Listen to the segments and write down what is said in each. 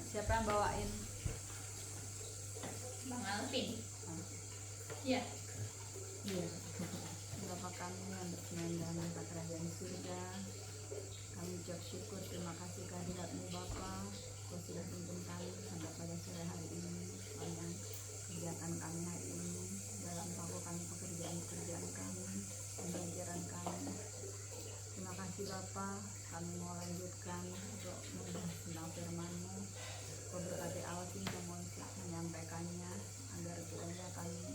Siapa yang bawain? Bang Alvin. Iya. Iya. Bapa kami yang berkenan dalam kerajaan surga, kami ucap syukur, terima kasih kehadirat-Mu Bapa. Kau sudah tuntun kami sampai pada sore hari ini, sepanjang kegiatan kami hari ini, dalam melakukan pekerjaan kami, pembelajaran kami. Terima kasih Bapa, kami mau lanjutkan untuk membahas tentang firman-Mu. Kau berkati Alvin yang mau menyampaikannya, agar kiranya kami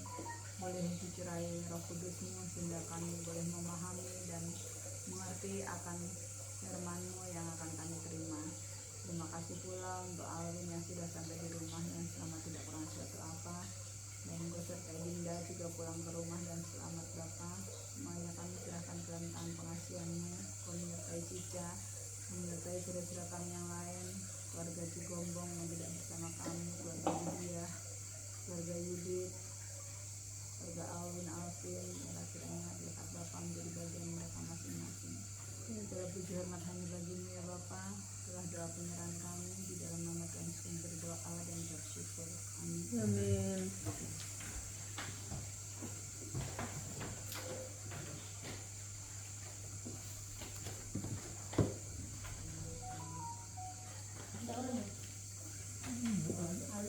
boleh dicurai Roh Kudus-Mu sehingga kami boleh memahami dan mengerti akan firman-Mu yang akan kami terima. Terima kasih pula untuk Alvin yang sudah sampai di rumahnya selamat, tidak kurang suatu apa, dan Engkau sertai Dinda juga pulang ke rumah dan selamat Bapa. Semuanya kami serahkan ke dalam tangan pengasihan-Mu. Kau menyertai Cica, menyertai saudara-saudara kami yang lain, keluarga Cigombong yang tidak bersama kami, keluarga Lydia, keluarga Yudit, keluarga Alvin, ya kiranya berkat Bapa menjadi bagian mereka masing-masing. Segala puji hormat hanya bagi-Mu ya Bapa. Telah doa penyerahan kami di dalam nama Tuhan Yesus kami berdoa dan bersyukur. Amin. Amin. orang ya?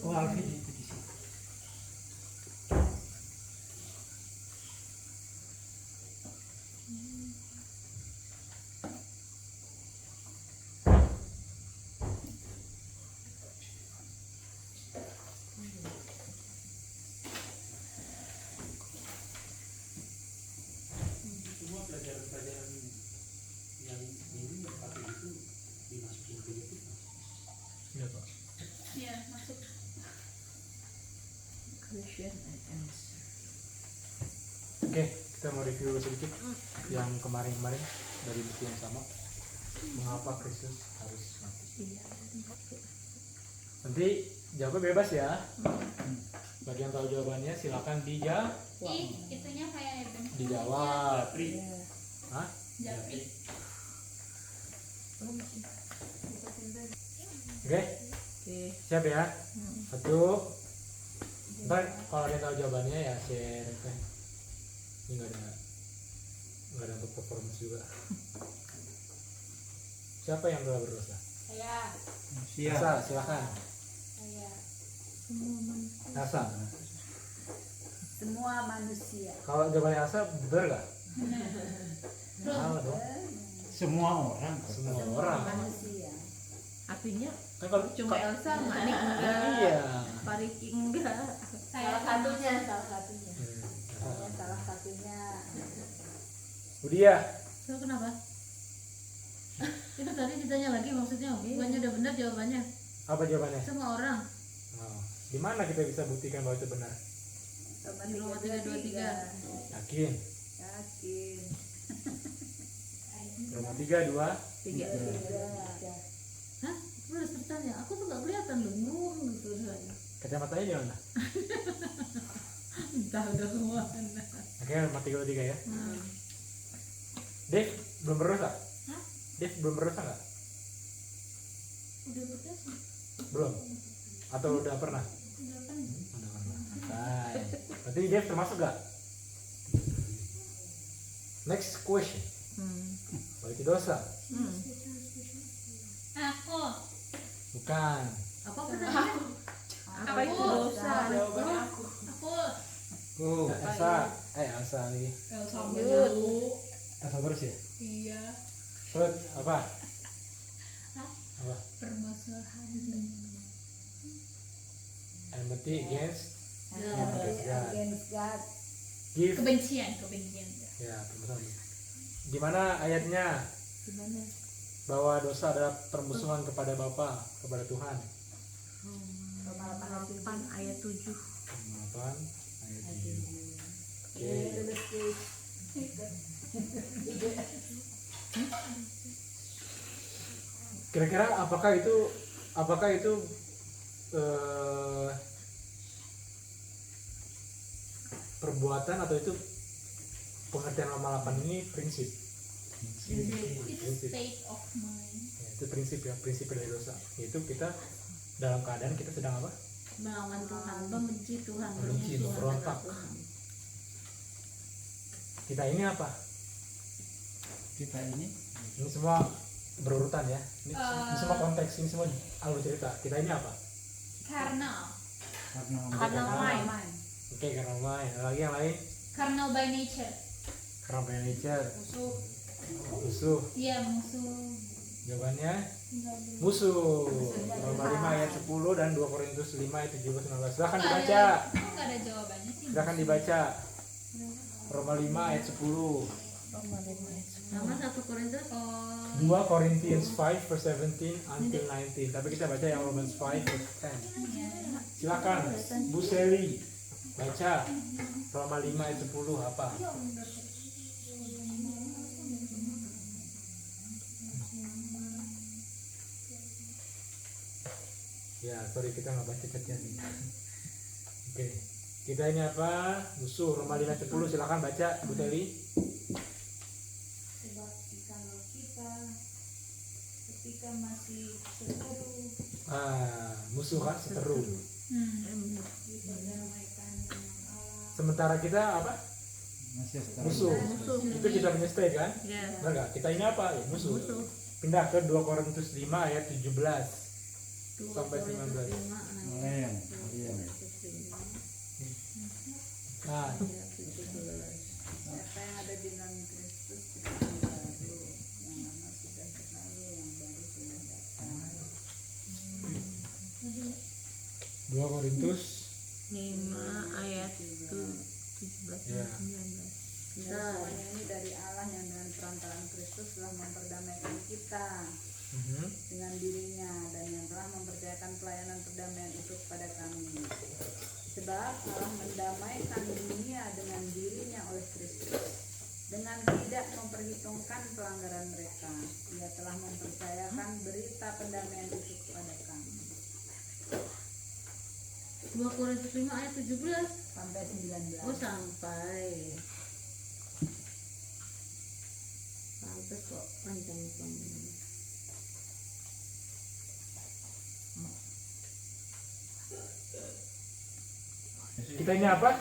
Oh, Alfi itu di situ. Semua pelajaran-pelajaran yang ini pakai itu dimasukin ke YouTube. Iya Pak. Iya, masuk. Question and answer. Oke, kita mau review sedikit yang kemarin-kemarin dari buku yang sama. Mengapa Kristus harus mati? Iya. Nanti jawabnya bebas ya. Bagi yang tahu jawabannya silakan Ih, itunya kayak Eben. dijawab. Japri. Hah? Japri. Oke, Oke. siap ya. Satu. Ntar kalau ada yang tahu jawabannya ya share. Ini nggak ada untuk performance juga. Siapa yang telah berdosa? Saya. Asa, silakan. Saya. Asa. Semua manusia. Kalau jawabannya Asa benar nggak? Belum. Salah dong. Semua orang. Semua orang. Manusia. Artinya Kan kalau cuma Elsa, Manik enggak, iya. Pariki enggak. Saya Salah satunya. Hmm. Salah satunya. Budia. So, kenapa? Itu tadi ditanya lagi maksudnya bukannya udah benar jawabannya? Apa jawabannya? Semua orang. Oh. Di mana kita bisa buktikan bahwa itu benar? Di Roma 3:23. Yakin? Yakin. Roma 3:2. 3. Hah? Lu udah tertanya? Aku tuh gak kelihatan loh, ngomong gitu doanya. Kacamatanya di mana? Entah udah kemana. Oke, Roma 3:23 ya. Dev belum berdosa? Hah? Dev belum berdosa nggak? Udah berdosa? Belum. Atau udah pernah? Udah kan? Udah pernah. Hai. Berarti Dev termasuk nggak? Next question. Apa itu dosa? Aku. Bukan. Apa pertanyaannya? Apa itu dosa? Aku. Oh, Elsa. Elsa lagi. Lanjut. Elsa terus ya? Iya. Terus apa? Hah? Apa? Permasalahan. Enmity against Against God. give. Kebencian. Ya, permusuhan. Di mana ayatnya Gimana? bahwa dosa adalah permusuhan kepada Bapa, kepada Tuhan? Roma 8 ayat 7. 8 ayat 7. Oke. Kira-kira apakah itu perbuatan atau itu pengertian Roma 8 ini prinsip? It's state of mind. Ya, itu prinsip ya, prinsip dari dosa. Yaitu kita dalam keadaan kita sedang apa? Melawan Tuhan, membenci Tuhan, Membenci, bermusuhan memberontak. dengan Tuhan. Kita ini apa? kita ini Ini semua berurutan ya. Ini semua konteks, ini semua alur cerita. Kita ini apa? Carnal. karena Main. Oke, karena main. Lagi yang lain? Carnal by nature. Karena by nature. Musuh. Musuh. Iya, musuh. Jawabannya Enggak boleh. musuh. Roma 5 ayat 10 dan 2 Korintus 5 ayat 17-19. Silahkan Kok dibaca. Kok nggak ada jawabannya sih? Silahkan dibaca. Roma 5 ayat 10. Sama 1 Korintus. 2 Corinthians 5 verse 17 until 19. Tapi kita baca yang Romans 5 verse 10. Silakan Bu Seli baca Roma 5 ayat 10 apa? Ya, sorry kita nggak baca chatnya sih. Oke, kita ini apa? Musuh. Roma 5 ayat 10. Silakan baca Bu Seli. Sebab jikalau kita ketika masih seteru Musuh kan seteru. didamaikan dengan Allah. Sementara kita apa? masih setara. Musuh. Itu kita punya state kan? Ya. Benar nggak? Kita ini apa? Ya, musuh. Pindah ke 2 Korintus 5 ayat 17. sampai 19. Kalian, kalian. Nah, Siapa yang ada di dalam Kristus itu orang baru, yang lama sudah berlalu, yang baru sudah datang. 2 Korintus 5 ayat 17 ya. 19. Dan semuanya ini dari Allah yang dengan perantaraan Kristus telah memperdamaikan kita Mhm. dengan dirinya dan yang telah mempercayakan pelayanan perdamaian itu kepada kami. Sebab Allah mendamaikan dunia dengan dirinya oleh Kristus dengan tidak memperhitungkan pelanggaran mereka. Ia telah mempercayakan berita pendamaian itu kepada kami. 2 Korintus 5 ayat 17. Sampai 19. Oh sampai. Pantes kok panjang banget. Kita ini apa?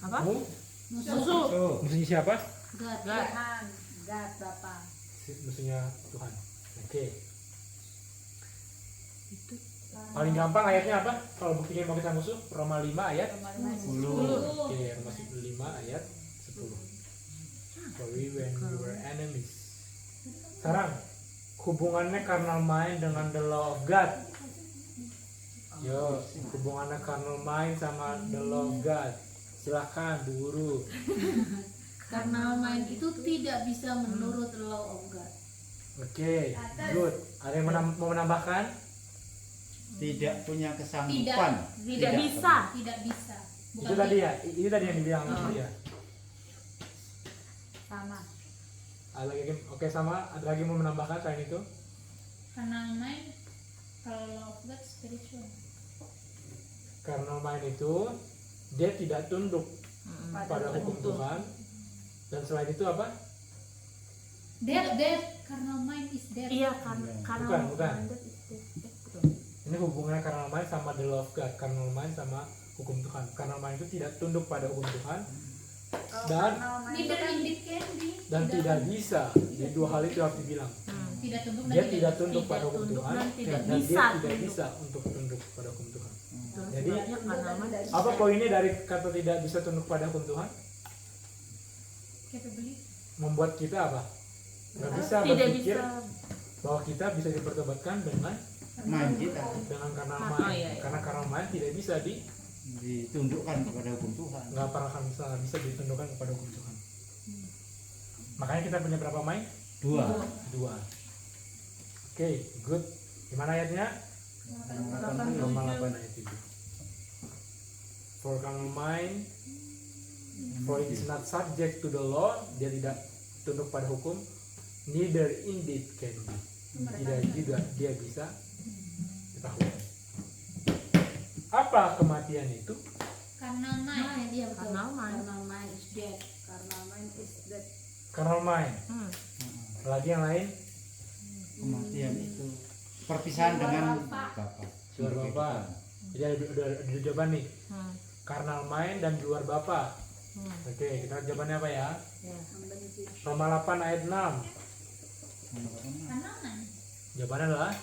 Apa? Musuh. Tuh. Musuhnya siapa? God. Tuhan, God Bapa. Musuhnya Tuhan. Oke. Paling gampang ayatnya apa? Kalau buktinya mau kita musuh, Roma 5 ayat 10. Oke, Roma 5 ayat 10. For we when we were enemies. Sekarang hubungannya carnal mind dengan the law of God. Yo, hubungannya carnal mind sama the law of God. Silakan Bu Guru. Karena main itu tidak bisa menurut law of God. Oke, good. Ada yang mau menambahkan? Tidak punya kesanggupan. Tidak bisa. Tidak bisa. Itu tadi ya, itu tadi yang dibilang ya. Sama. Ada lagi, oke sama. Ada lagi mau menambahkan selain itu? Karena main kalau law of God spiritual. Carnal mind itu dia tidak tunduk pada hukum Tuhan. Dan selain itu apa? Dead. Carnal mind is dead. Iya karena Bukan. Ini hubungannya carnal mind sama the law of God. Carnal mind sama hukum Tuhan. Carnal mind itu tidak tunduk pada hukum Tuhan dan Neither indeed can be. dan tidak bisa. Jadi dua hal itu harus dibilang. Tidak tunduk dan Dia tidak tunduk pada hukum tunduk Tuhan dan tidak dan bisa dia tidak tunduk. bisa untuk tunduk pada hukum Tuhan. Jadi Jadi karena main apa poinnya dari kata tidak bisa tunduk pada hukum Tuhan? Capability. Membuat kita apa? Nggak bisa tidak berpikir bisa. bahwa kita bisa dipertobatkan dengan Main kita carnal Oh, mind. iya, iya. Karena carnal mind tidak bisa ditundukkan kepada hukum Tuhan. nggak pernah akan bisa ditundukkan kepada hukum Tuhan. Makanya kita punya berapa mind? 2. 2. Oke, good. Gimana ayatnya? Roma 8 ayat 7. For carnal mind, for it is not subject to the law, dia tidak tunduk pada hukum, neither indeed can be. Tidak juga dia bisa ketahuan. Apa kematian itu? Carnal mind. Mind, iya betul. Carnal mind. Carnal mind is dead. Carnal mind is dead. Carnal mind. Lagi yang lain? Kematian itu perpisahan dengan Bapa. Luar Bapa. Jadi udah ada jawaban nih. Carnal mind dan di luar Bapa. Oke, kita jawabannya apa ya? Membenci. Roma 8 ayat 6. Carnal mind. Jawabannya adalah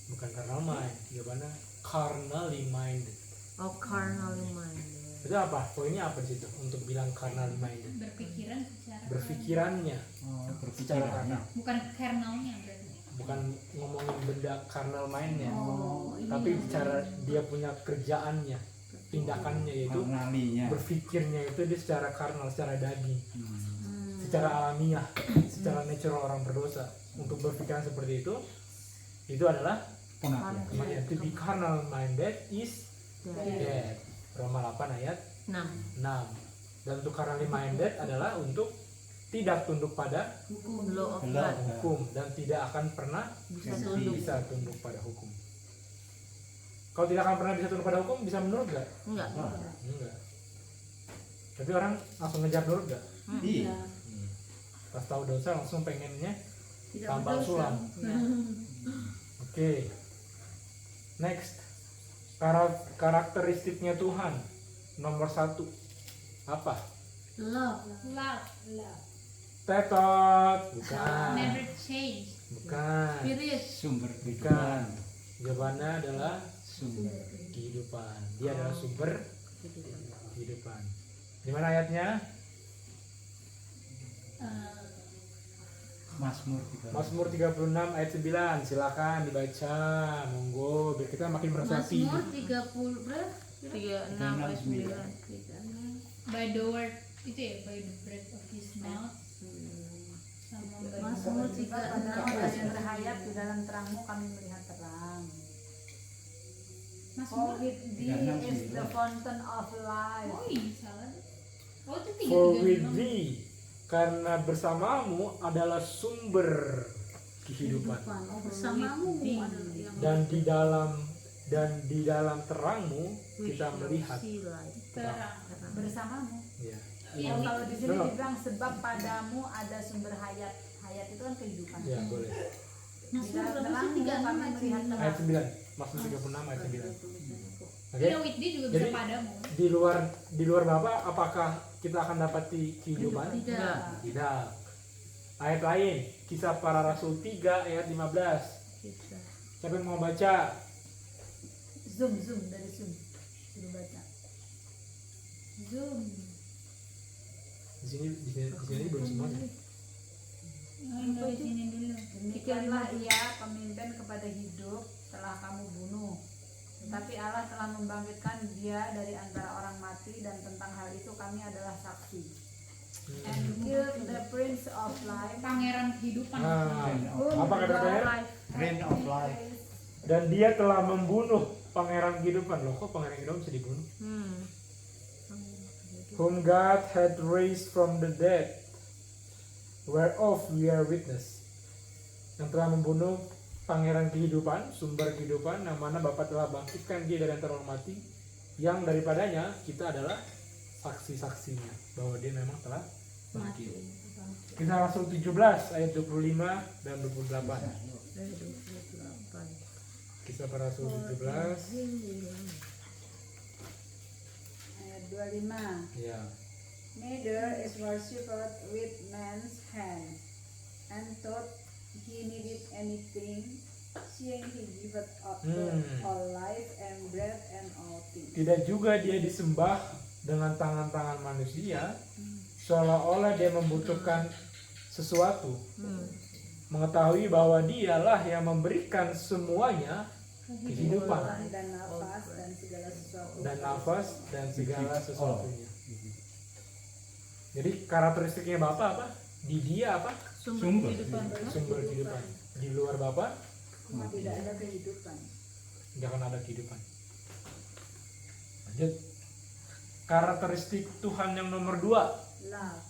bukan carnal mind, jawabannya carnally minded. Oh carnally mind. Itu apa? Poinnya apa di situ untuk bilang carnally minded? Berpikiran secara Berpikirannya Oh, secara berbicara. carnal. bukan kernelnya berarti. Bukan ngomongin benda carnal mindnya, Ini tapi cara dia punya kerjaannya, tindakannya yaitu Mengenalinya. berpikirnya itu dia secara karnal, secara daging, Hmm. secara alamiah, secara natural orang berdosa. Untuk berpikiran seperti itu adalah Kematian. kematian. To be carnal minded is dead. Roma 8 ayat 6. 6. Dan untuk carnally minded adalah untuk tidak tunduk pada Law of Law. God. hukum dan tidak akan pernah Bisa Bisa. tunduk. bisa tunduk pada hukum. Kalau tidak akan pernah bisa tunduk pada hukum, bisa menurut gak? Enggak. Enggak. Tapi orang langsung ngejar nurut gak? Iya. Pas tahu dosa langsung pengennya tidak tambal berdosa. sulam. Oke. Next. Karakteristiknya Tuhan nomor 1 apa? Love. Love. Tetot. Bukan. Never change. Bukan. Spirit. Sumber Bukan. kehidupan. Jawabannya adalah Sumber. kehidupan. Dia adalah sumber kehidupan. Di mana ayatnya? Mazmur 3. Mazmur 36 ayat 9. Silakan dibaca. Monggo biar kita makin meresapi. Mazmur 30 berapa? 36 ayat 9. 36. By the word itu ya, by the breath of his mouth. Sama by Mazmur the Sebab padamu ada yang berhayat di dalam terangmu kami melihat terang. For Mazmur. with thee is the fountain of life. Oh iya, salah. Oh itu 3. For with thee, karena bersamamu adalah sumber kehidupan. Oh, bersamamu adalah yang Dan di dalam terangmu kita melihat Terang. Bersamamu. ya. Iya, Oh, kalau di sini No. dibilang sebab padamu ada sumber hayat. Hayat itu kan kehidupan. Ya, boleh. Di dalam terangmu kami melihat terang. Ayat 9. Mazmur 36 ayat 9. Oke. Iya, with thee juga bisa Jadi, padamu. Di luar Bapak apakah kita akan dapati kehidupan? Tidak. Tidak. Ayat lain, Kisah Para Rasul 3 ayat 15. Siapa yang mau baca? Zoom dari Zoom. Suruh baca. Zoom. Di sini belum semuanya. Dari sini dulu. Demikianlah ia pemimpin kepada hidup telah kamu bunuh. Tetapi Allah telah membangkitkan dia dari antara orang mati dan tentang hal itu kami adalah saksi. And killed the prince of life. Pangeran kehidupan. Nah, whom apa kata the saya? life Reign of life. Dan dia telah membunuh pangeran kehidupan. Loh, kok pangeran kehidupan bisa dibunuh? Whom God had raised from the dead, whereof we are witness. Yang telah membunuh pangeran kehidupan, sumber kehidupan, yang mana Bapa telah bangkitkan dia dari antara orang mati, yang daripadanya kita adalah saksi-saksinya bahwa dia memang telah bangkit. Kisah Rasul 17 ayat 25 dan 28. Kisah Para Rasul 17 ayat 25. ya. Neither is worshipped with man's hand, and thought he needed anything, seeing he giveth all life and breath and all things. Tidak juga dia disembah dengan tangan-tangan manusia, seolah-olah dia membutuhkan sesuatu. Mengetahui bahwa dialah yang memberikan semuanya kehidupan Dan nafas dan segala sesuatu. dan nafas dan segala sesuatunya. Jadi karakteristiknya Bapa apa? Di dia apa? Sumber. Sumber kehidupan. Di luar Bapa Tidak ada kehidupan. tidak akan ada kehidupan. Lanjut. Karakteristik Tuhan yang nomor 2. Love.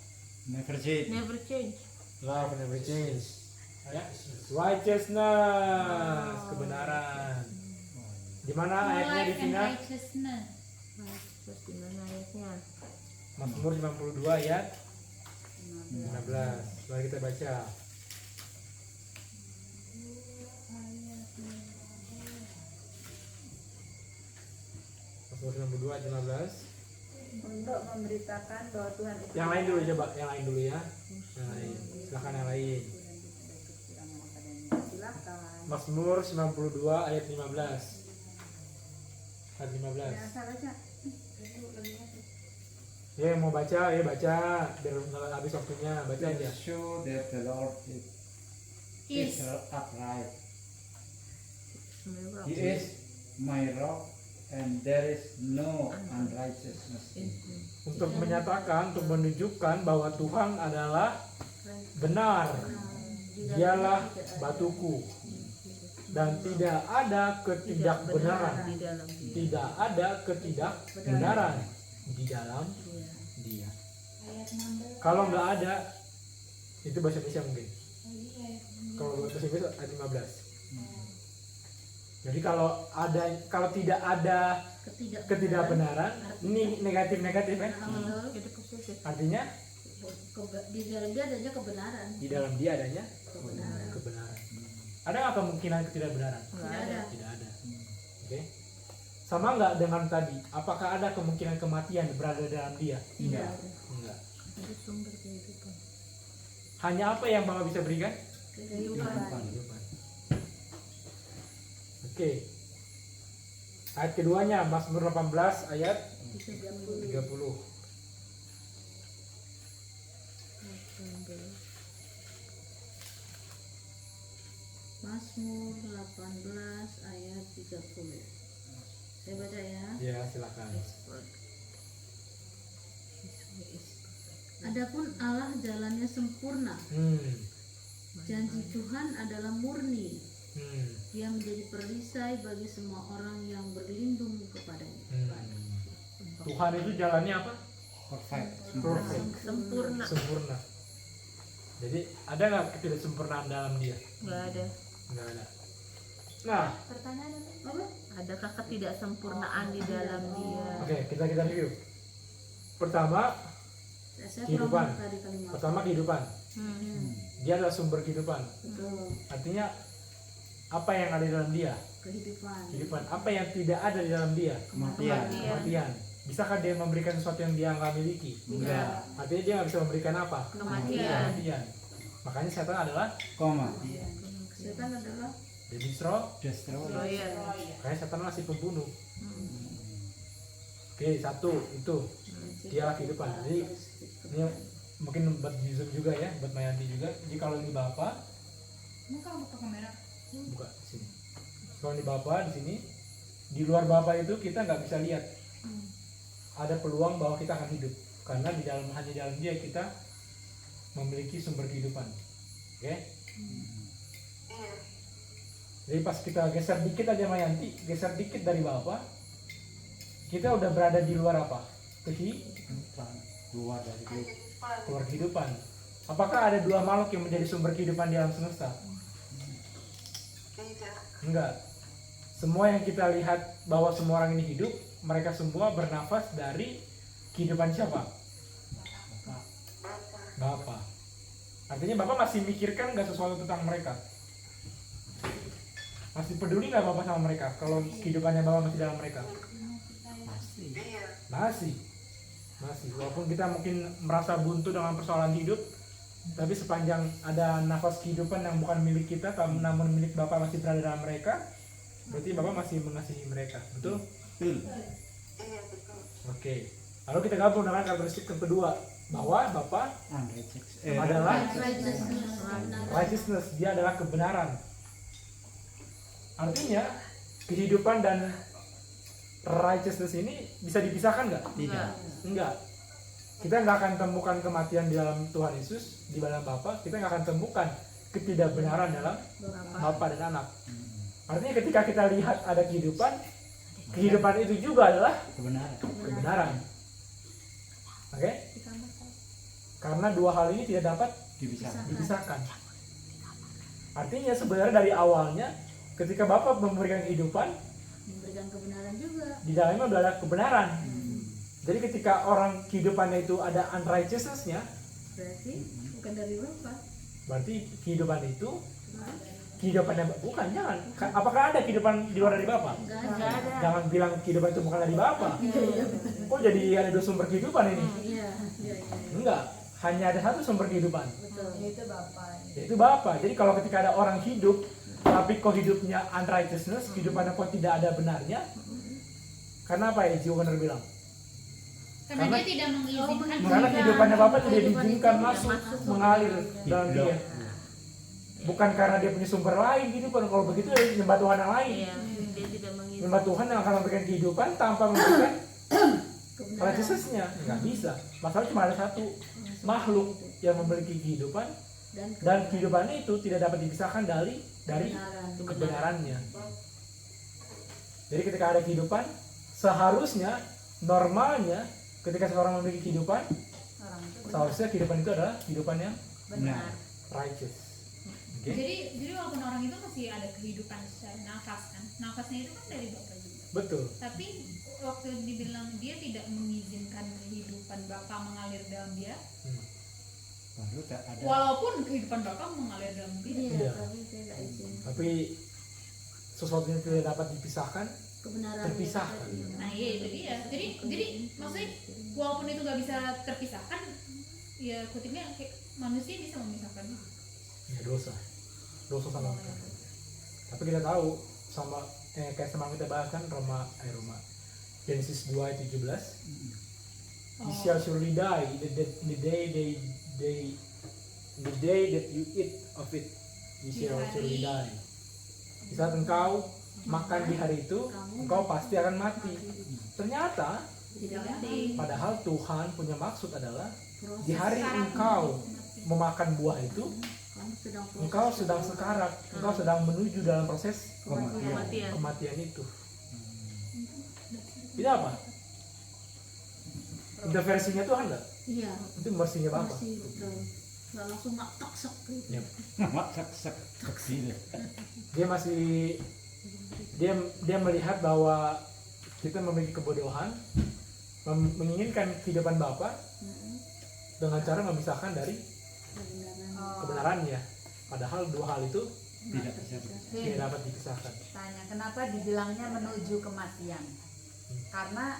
Never change. never change. Love never change. Ya. Righteousness, kebenaran. Di mana ayatnya di Life and sini? righteousness. Terus di mana ayatnya? Mazmur 92 ayat 15. Mari kita baca. Mazmur 92 ayat 15. Untuk memberitakan bahwa Tuhan itu Yang lain dulu coba, yang lain dulu ya. Yang lain. Silakan yang lain. Silakan. Mazmur 92 ayat 15. Ayat 15. Ya, asal aja. Ya, yang mau baca, ya baca. Biar nggak habis waktunya. Baca aja. Show that the Lord is upright. He is my rock and there is no unrighteousness in him. Untuk menyatakan, untuk menunjukkan bahwa Tuhan adalah benar. Dialah batuku. Dan tidak ada ketidakbenaran. Tidak ada ketidakbenaran di dalam dia. Kalau nggak ada, itu bahasa Indonesia mungkin. Kalau bahasa Inggris ayat 15. Jadi kalau tidak ada ketidakbenaran, ini negatif kan? Artinya Di dalam dia adanya kebenaran. di dalam dia adanya kebenaran. Ada nggak kemungkinan ketidakbenaran? Tidak ada. Tidak ada. Oke. Sama nggak dengan tadi? Apakah ada kemungkinan kematian berada dalam dia? Tidak. Enggak. Itu sumber kehidupan. Hanya apa yang Bapak bisa berikan? Kehidupan. Kehidupan. Oke. Oke. Ayat keduanya Mazmur 18 ayat 30. Mazmur 18 ayat 30. Saya baca ya. Ya, silakan. Adapun Allah jalannya sempurna, janji Tuhan adalah murni. Dia menjadi perisai bagi semua orang yang berlindung kepadanya. Tuhan itu jalannya apa? Perfect. Perfect. Sempurna. Jadi ada nggak ketidaksempurnaan dalam dia? Nggak ada. Nggak ada. Nah, Pertanyaan Apa? adakah ketidaksempurnaan di dalam dia? oke, kita review. Pertama, Saya Kehidupan. kurang tadi kalimat. pertama kehidupan. Dia adalah sumber kehidupan. Betul. Artinya apa yang ada di dalam dia? Kehidupan. Kehidupan. Apa yang tidak ada di dalam dia? Kematian. Kematian. Bisakah dia memberikan sesuatu yang dia nggak miliki? Enggak. Artinya dia nggak bisa memberikan apa? Kematian. Kematian. Makanya setan adalah Koma. Setan adalah the destroyer. Destroyer. Makanya setan adalah si pembunuh. Oke, satu itu dialah kehidupan. Jadi ini mungkin buat Yusuf juga ya, buat Mayanti juga. Jadi kalau ini Bapak, Mau kamu buka kamera? buka sini. Kalau ini Bapak di sini, di luar Bapak itu kita nggak bisa lihat. Ada peluang bahwa kita akan hidup karena hanya di dalam dia kita memiliki sumber kehidupan. Oke? Jadi pas kita geser dikit aja Mayanti, geser dikit dari Bapak, kita udah berada di luar apa? Keluar dari hidup. Keluar kehidupan. Apakah ada dua makhluk yang menjadi sumber kehidupan di alam semesta? Enggak. Semua yang kita lihat bahwa semua orang ini hidup, mereka semua bernafas dari kehidupan siapa? Bapak. Artinya Bapak masih mikirkan nggak sesuatu tentang mereka? Masih peduli nggak Bapak sama mereka? Kalau kehidupannya Bapak masih dalam mereka? Masih. Walaupun kita mungkin merasa buntu dengan persoalan hidup, tapi sepanjang ada nafas kehidupan yang bukan milik kita, namun milik Bapak masih berada dalam mereka, berarti Bapak masih mengasihi mereka. Betul? Betul. Oke. Lalu kita gabung dengan karakteristik yang kedua, bahwa Bapak adalah righteousness, dia adalah kebenaran. Artinya kehidupan dan righteousness ini bisa dipisahkan nggak? Tidak. Enggak. Kita nggak akan temukan kematian di dalam Tuhan Yesus, di dalam Bapa. Kita nggak akan temukan ketidakbenaran dalam Bapa dan Anak. Artinya ketika kita lihat ada kehidupan itu juga adalah kebenaran. Oke? Karena dua hal ini tidak dapat dipisahkan. Artinya sebenarnya dari awalnya ketika Bapa memberikan kehidupan, memberikan kebenaran juga. di dalamnya udah ada kebenaran. Jadi ketika orang kehidupannya itu ada unrighteousness-nya, Berarti bukan dari Bapak. berarti kehidupan itu kehidupannya bukan, jangan. Apakah ada kehidupan di luar dari Bapa? Enggak ada. Jangan bilang kehidupan itu bukan dari Bapa. Kok jadi ada dua sumber kehidupan ini? Iya. Enggak, hanya ada satu sumber kehidupan, Betul. Itu Bapak. yaitu Bapa. Jadi kalau ketika ada orang hidup tapi kok hidupnya unrighteousness, kehidupannya kok tidak ada benarnya, karena apa ya Jiwa Bener bilang? Karena dia tidak mengizinkan. Karena kehidupannya Bapak tidak diizinkan masuk mengalir dalam dia. Bukan karena dia punya sumber lain kehidupan. Kalau begitu ya nyembah Tuhan yang lain. Iya, dia tidak mengizinkan. Nyembah Tuhan yang akan memberikan kehidupan tanpa memberikan righteousness-nya. Nggak bisa. Masalah cuma ada satu makhluk yang memiliki kehidupan, dan kehidupannya itu tidak dapat dipisahkan dari kebenarannya. Jadi ketika ada kehidupan, seharusnya normalnya ketika seorang memiliki kehidupan, seharusnya kehidupan itu adalah kehidupan yang Benar. righteous. Oke? Jadi walaupun orang itu masih ada kehidupan secara nafas kan, nafasnya itu kan dari Bapak juga. Betul. Tapi waktu dibilang dia tidak mengizinkan kehidupan Bapak mengalir dalam dia, Baru tak ada. walaupun kehidupan Bapak mengalir dalam dia. Iya. Tapi tidak izin. Tapi sesuatu yang tidak dapat dipisahkan, Kebenaran. terpisahkan. Nah iya itu dia. Jadi maksudnya walaupun itu nggak bisa terpisahkan, ya kutipnya kayak manusia bisa memisahkan. Ya dosa sama kita. Tapi kita tahu sama kayak semalam kita bahas kan Roma Genesis 2 ayat 17. You shall surely die in the day that you eat of it. You shall surely die. Di saat engkau makan di hari itu, engkau pasti akan mati. Ternyata, Tidak mati. padahal Tuhan punya maksud adalah Proses di hari engkau memakan buah itu, engkau sedang sekarat, engkau sedang menuju dalam proses kematian. kematian itu. Itu apa? Intervensinya Tuhan nggak? Iya. Itu mersinya Bapa. Masih betul. Nggak langsung mak tak gitu. Yep. Sak kecil. Dia masih dia melihat bahwa kita memiliki kebodohan, menginginkan kehidupan Bapa dengan cara memisahkan dari kebenarannya. Padahal dua hal itu Tidak bisa. tidak dapat dipisahkan. Tanya, kenapa dibilangnya menuju kematian? Karena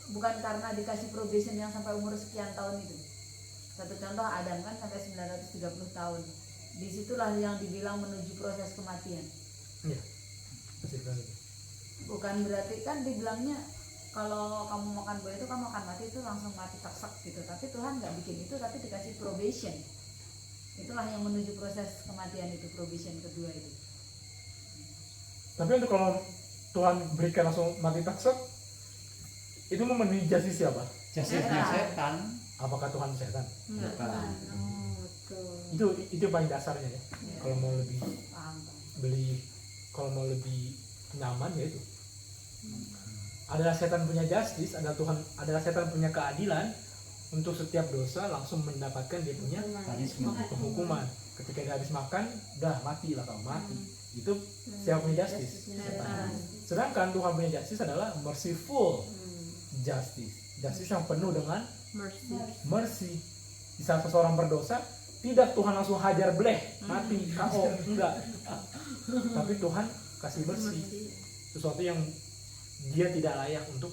bukan karena dikasih probation yang sampai umur sekian tahun itu. Satu contoh Adam kan sampai 930 tahun. Disitulah yang dibilang menuju proses kematian. Iya. Masih berani. Bukan berarti kan dibilangnya kalau kamu makan buah itu kamu akan mati, itu langsung mati taksak gitu. Tapi Tuhan nggak bikin itu, tapi dikasih probation. Itulah yang menuju proses kematian itu, probation kedua itu. Tapi untuk kalau Tuhan berikan langsung mati taksek, itu memenuhi justice siapa? Jasanya setan. Apakah Tuhan setan? Bukan. Betul. Itu paling dasarnya ya. Kalau mau lebih Paham? kalau mau lebih nyaman ya itu. Adalah setan punya justice, adalah setan punya keadilan untuk setiap dosa langsung mendapatkan dia punya penghukuman. Ketika dia habis makan, udah mati lah kau mati. Itu siapa punya justice? Setan. Sedangkan Tuhan punya justice adalah merciful justice. Justice yang penuh dengan mercy. Di saat seseorang berdosa, tidak Tuhan langsung hajar bleh, mati, KO, enggak. Tapi Tuhan kasih mercy, sesuatu yang dia tidak layak untuk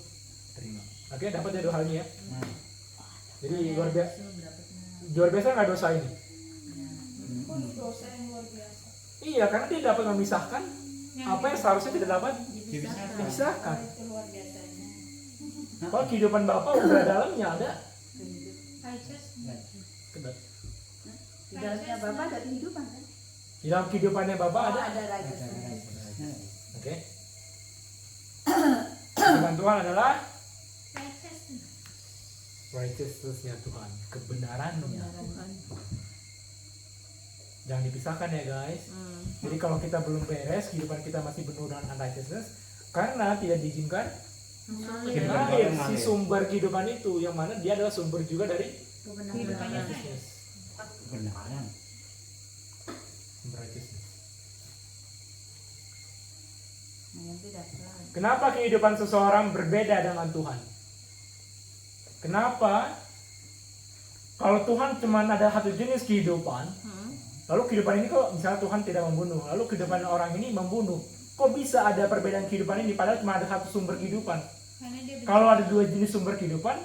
terima. Akhirnya dapat ya dua hal ini ya. Jadi luar biasa nggak dosa ini? Dosa yang luar biasa. Iya, karena dia dapat memisahkan apa yang seharusnya tidak dapat dipisahkan. Itu luar biasanya. Kalau kehidupan Bapa udah dalamnya ada. Righteous. Di dalamnya Bapak ada kehidupan kan? Di dalam kehidupannya Bapa ada. Ada righteousness. Oke. Kehidupan Tuhan adalah righteousness-nya Tuhan, kebenarannya. Jangan dipisahkan ya guys. Jadi kalau kita belum beres, kehidupan kita masih penuh dengan unrighteousness, karena tidak diizinkan mengalir si sumber kehidupan itu, yang mana dia adalah sumber juga dari Kehidupannya saya. righteousness. Kebenaran. Sumber righteousness. Nah, yang tidak salah. Kenapa kehidupan seseorang berbeda dengan Tuhan? Kenapa kalau Tuhan cuma ada satu jenis kehidupan, lalu kehidupan ini kok misalnya Tuhan tidak membunuh, lalu kehidupan orang ini membunuh, kok bisa ada perbedaan kehidupan ini padahal cuma ada satu sumber kehidupan? Karena dia Kalau ada dua jenis sumber kehidupan,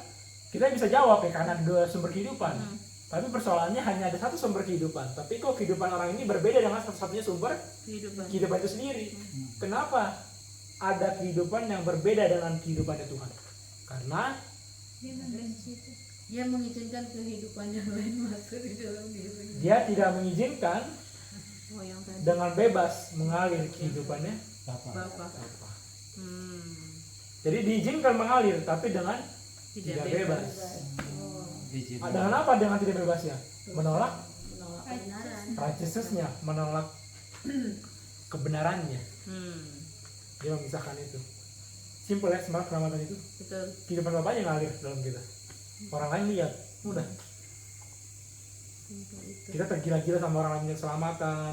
kita bisa jawab ya karena ada dua sumber kehidupan. Tapi persoalannya hanya ada satu sumber kehidupan, tapi kok kehidupan orang ini berbeda dengan satu-satunya sumber kehidupan itu sendiri? Kenapa ada kehidupan yang berbeda dengan kehidupannya Tuhan? Karena Dia mengizinkan kehidupan yang lain masuk di dalam diri. dia tidak mengizinkan Oh, yang tadi. dengan bebas mengalir kehidupannya Bapak. Bapa. Jadi diizinkan mengalir tapi dengan tidak bebas. Diizinkan. Dengan apa dengan tidak bebasnya? Menolak Menolak kebenaran. righteousness-nya, menolak kebenarannya. Dia memisahkan itu. Simpel ya, smart Ramadan itu. Betul. Kehidupan Bapa yang ngalir dalam kita. Orang lain lihat, udah. Kita tergila-gila sama orang lain yang keselamatan,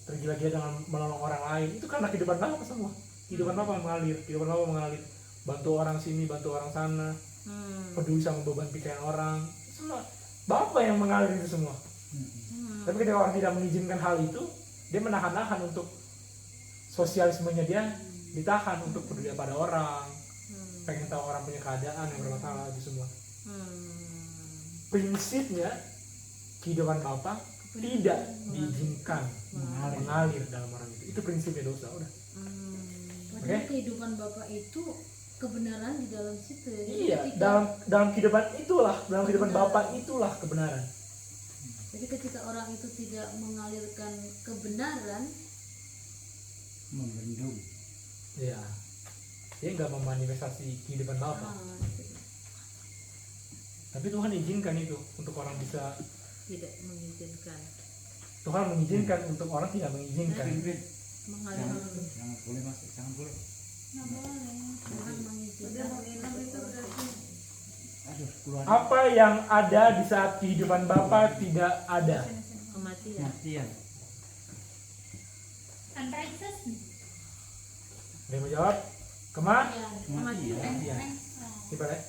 tergila-gila dengan menolong orang lain. Itu karena kehidupan Bapa semua. Kehidupan Bapa mengalir, kehidupan Bapa mengalir. Bantu orang sini, bantu orang sana. Peduli sama beban pikiran orang. Semua Bapa yang mengalir itu semua. Tapi ketika orang tidak mengizinkan hal itu, dia menahan-nahan untuk sosialismenya dia ditahan untuk peduli pada orang, pengen tahu orang punya keadaan yang bermasalah itu semua. Prinsipnya kehidupan Bapa tidak diizinkan mengalir dalam orang itu. Itu prinsipnya dosa. Udah. Padahal kehidupan Bapak itu kebenaran di dalam situ ya. Jadi Iya, dalam kehidupan itulah, dalam kehidupan Bapak itulah kebenaran. Jadi ketika orang itu tidak mengalirkan kebenaran, membendung. Iya. Dia nggak memanifestasi kehidupan Bapak. Tapi Tuhan izinkan itu untuk orang bisa. tidak mengizinkan Tuhan mengizinkan untuk orang tidak mengizinkan. mengalirkan. Jangan boleh masuk, jangan boleh. Nggak boleh. Tuhan mengizinkan. Aduh, keluar. Apa yang ada di saat kehidupan Bapak tidak ada? Kematian. Kematian. Unrighteousness. Dia mau jawab? Kematian. Iya. Coba deh.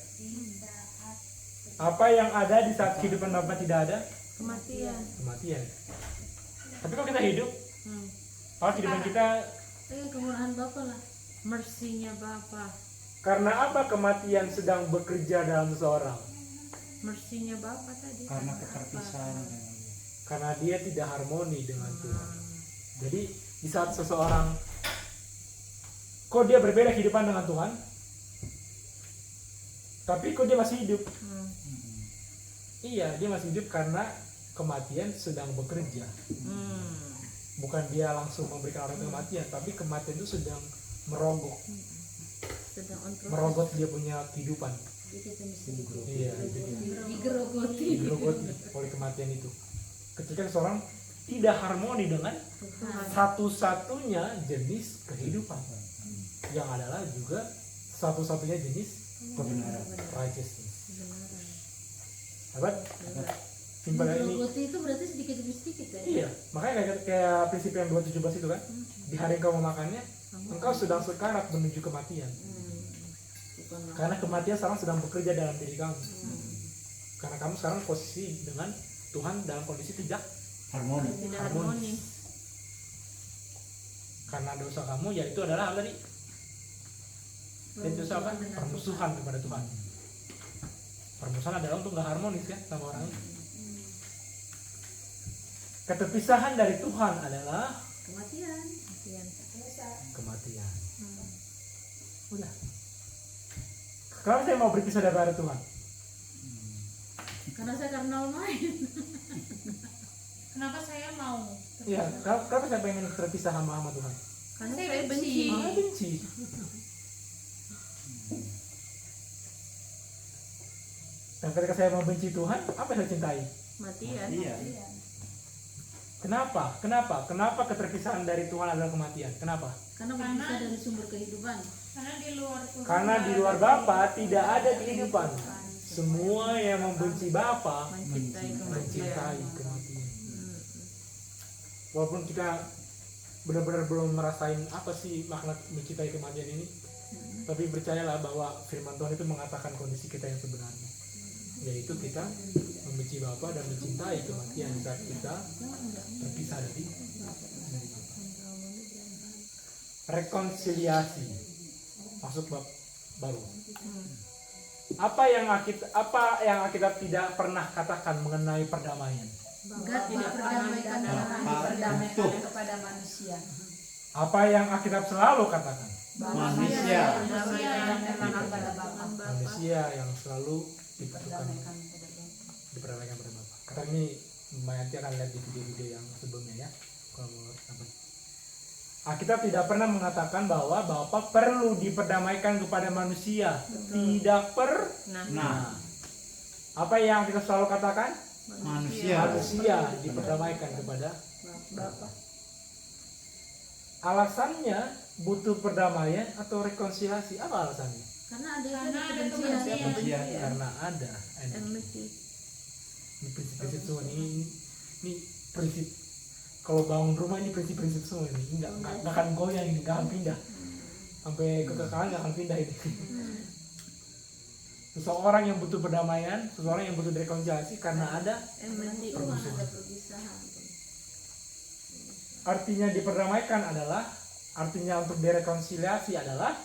Apa yang ada di saat kehidupan Bapak tidak ada? Kematian. Kematian. Tapi kalau kita hidup, Hmm. kalau kehidupan kita, Kemurahan Bapak lah. Mersinya Bapak. karena apa kematian sedang bekerja dalam seseorang? Mersinya Bapak tadi. Karena keterpisahan dengan dia. Karena dia tidak harmoni dengan Tuhan. Jadi di saat seseorang, kok dia berbeda kehidupan dengan Tuhan, tapi kok dia masih hidup? Iya, dia masih hidup karena kematian sedang bekerja. Bukan dia langsung memberikan orang itu kematian, tapi kematian itu sedang merogoh, Sedang on proses. merogot dia punya kehidupan. Jadi kita mesti Iya, itu dia. digerogoti. Digerogoti oleh kematian itu. Ketika seseorang tidak harmoni dengan Tuhan. satu-satunya jenis kehidupan, yang adalah juga satu-satunya jenis Kebenaran. righteousness. Kebenaran. Dapat? Simpel ya ini. Digerogoti itu berarti sedikit demi sedikit ya. Iya, makanya kayak prinsip yang 217 itu kan, di hari engkau memakannya, engkau sedang sekarat menuju kematian. Bukan Karena kematian sekarang sedang bekerja dalam diri kamu. Karena kamu sekarang posisi dengan Tuhan dalam kondisi tidak Harmoni. tidak harmonis. harmoni. Karena dosa kamu yaitu adalah apa tadi? Dan dosa apa? Permusuhan kepada Tuhan. Permusuhan adalah untuk nggak harmonis kan sama orang itu. Keterpisahan dari Tuhan adalah Kematian. kematian. Udah. Kalau saya mau berpisah dari Tuhan, Karena saya karnal main. Kenapa saya mau? iya. Kenapa saya pengen terpisah sama Tuhan? Karena Saya saya benci. benci. Malah benci. Dan ketika saya mau benci Tuhan, apa yang saya cintai? Matian. Iya. Kenapa? Kenapa keterpisahan dari Tuhan adalah kematian? Kenapa? Karena berpisah dari sumber kehidupan. Karena di luar Tuhan. Karena di luar Bapa tidak ada kehidupan. Semua yang membenci Bapa Mencintai kematian. mencintai kematian. Walaupun kita benar-benar belum merasain apa sih makna mencintai kematian ini, tapi percayalah bahwa firman Tuhan itu mengatakan kondisi kita yang sebenarnya, yaitu kita membenci Bapa dan mencintai kematian saat kita terpisah dari rekonsiliasi. Masuk bab baru. Apa yang Alkitab tidak pernah katakan mengenai perdamaian? God tidak perdamaikan Untuk kepada manusia. Apa yang Alkitab selalu katakan? manusia. Perdamaikan kepada Bapa. Manusia yang selalu dibutuhkan Perdamaikan kepada Bapa. diperdamaikan pada Bapa. Kata ini nanti akan lihat di video-video yang sebelumnya ya. Kalau mau dapat. Alkitab tidak pernah mengatakan bahwa Bapa perlu diperdamaikan kepada manusia. Tidak pernah. Nah, Apa yang kita selalu katakan? manusia. Manusia diperdamaikan kepada Bapa. Alasannya butuh perdamaian atau rekonsiliasi? Apa alasannya? Karena ada Karena ada kebencian. kebencian. Karena ada Enmity. ini prinsip-prinsip semua ini prinsip. Kalau bangun rumah ini prinsip-prinsip semua ini nggak akan goyang, ini nggak akan pindah sampai kekekalan, nggak akan pindah ini. Seseorang yang butuh perdamaian, seseorang yang butuh rekonsiliasi karena ada Enmity. Permusuhan. Ada perpisahan. artinya diperdamaikan adalah artinya untuk direkonsiliasi adalah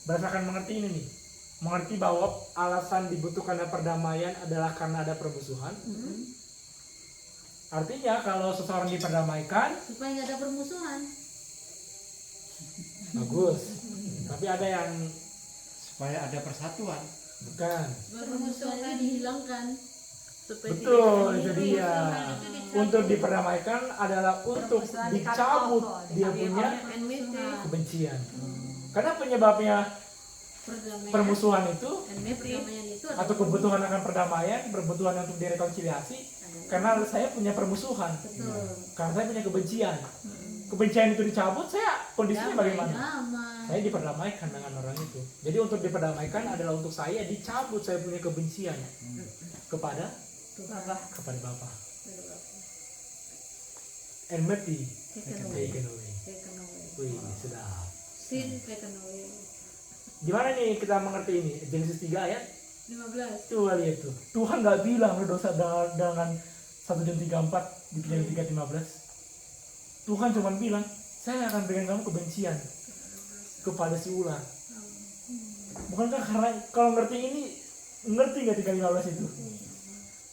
berdasarkan mengerti ini nih, mengerti bahwa alasan dibutuhkannya perdamaian adalah karena ada permusuhan. Artinya kalau seseorang diperdamaikan, supaya nggak ada permusuhan. bagus. Tapi ada yang supaya ada persatuan. bukan. Permusuhan itu dihilangkan. Supaya Betul, tidak itu ada dia. Untuk diperdamaikan adalah untuk dicabut dia punya kebencian. Karena penyebabnya perdamaian. permusuhan itu Perdamaian itu atau kebutuhan akan perdamaian, kebutuhan untuk direkonsiliasi, karena saya punya permusuhan, betul. karena saya punya kebencian. Kebencian itu dicabut, saya kondisinya bagaimana? Damai. Saya diperdamaikan dengan orang itu. Jadi untuk diperdamaikan adalah untuk saya dicabut saya punya kebencian kepada Bapa. Enmity taken away. Taken away. Wih, sedap. Sin taken away. Gimana nih kita mengerti ini? Genesis 3 ayat 15. Coba lihat tuh. Tuhan nggak bilang lo dosa dengan 1 John 3:4 di Kejadian 3:15. Tuhan cuma bilang, saya akan berikan kamu kebencian kepada si ular. Bukankah karena kalau ngerti ini, ngerti nggak 3:15 itu?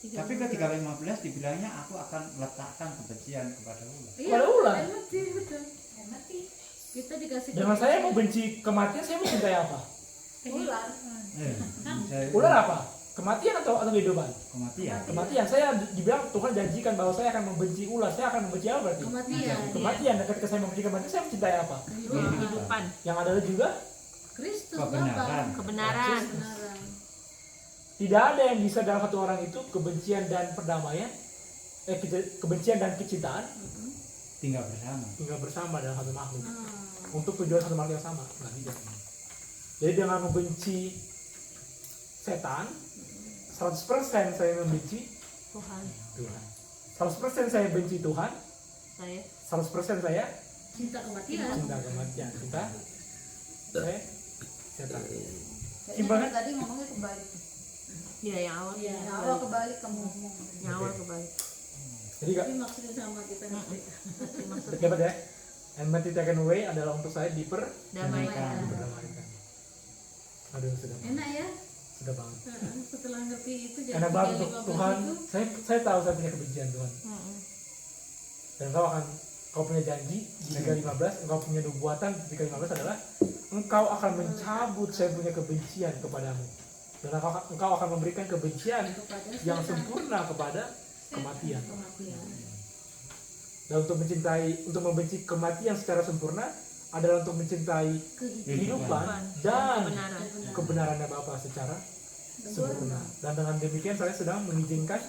Tapi ketika 15 dibilangnya aku akan letakkan kebencian kepada ular. Kepada ular. Mati, betul. Kita dikasih Dengan saya mau benci kematian, saya mau cintai apa? ular. Ular apa? Kematian atau kehidupan? Kematian. Kematian. Saya dibilang Tuhan janjikan bahwa saya akan membenci ular. Saya akan membenci apa berarti? Kematian. Kematian. Dan ketika saya membenci kematian, saya mencintai apa? Kehidupan, Yang ada juga Kristus Kebenaran. Bapa. kebenaran. Kebenaran. tidak ada yang bisa dalam satu orang itu kebencian dan perdamaian, kebencian dan kecintaan Tinggal bersama. tinggal bersama dalam satu makhluk Ah. untuk tujuan satu makhluk yang sama. Nggak bisa. Jadi dengan membenci setan, 100% saya membenci Tuhan, Tuhan. 100% saya benci Tuhan, saya 100% saya Cinta kematian. cinta kematian, cinta saya setan. Kayaknya tadi ngomongnya kebalik. ya yang awal, Iya. Yang awal kebalik kamu ngomong. yang awal kebalik. Jadi nggak Tapi maksudnya sama kita ngerti. Maksud dapat ya. Enmity taken away adalah untuk saya damaikan. diperdamaikan. Aduh, Enak ya? sudah banget. Setelah ngerti itu jadi Enak banget untuk 3:15 Tuhan. itu, Saya tahu saya punya kebencian Tuhan. Mm-mm. Dan kau punya janji di 3:15, engkau punya nubuatan di 3:15 adalah engkau akan mencabut saya punya kebencian kepadamu. Dan engkau akan memberikan kebencian kepada yang setan. sempurna kepada kematian. Kematian. Dan untuk membenci kematian secara sempurna adalah untuk mencintai kehidupan dan Kebenaran. kebenarannya Bapa secara sempurna. Dan dengan demikian saya sedang mengizinkan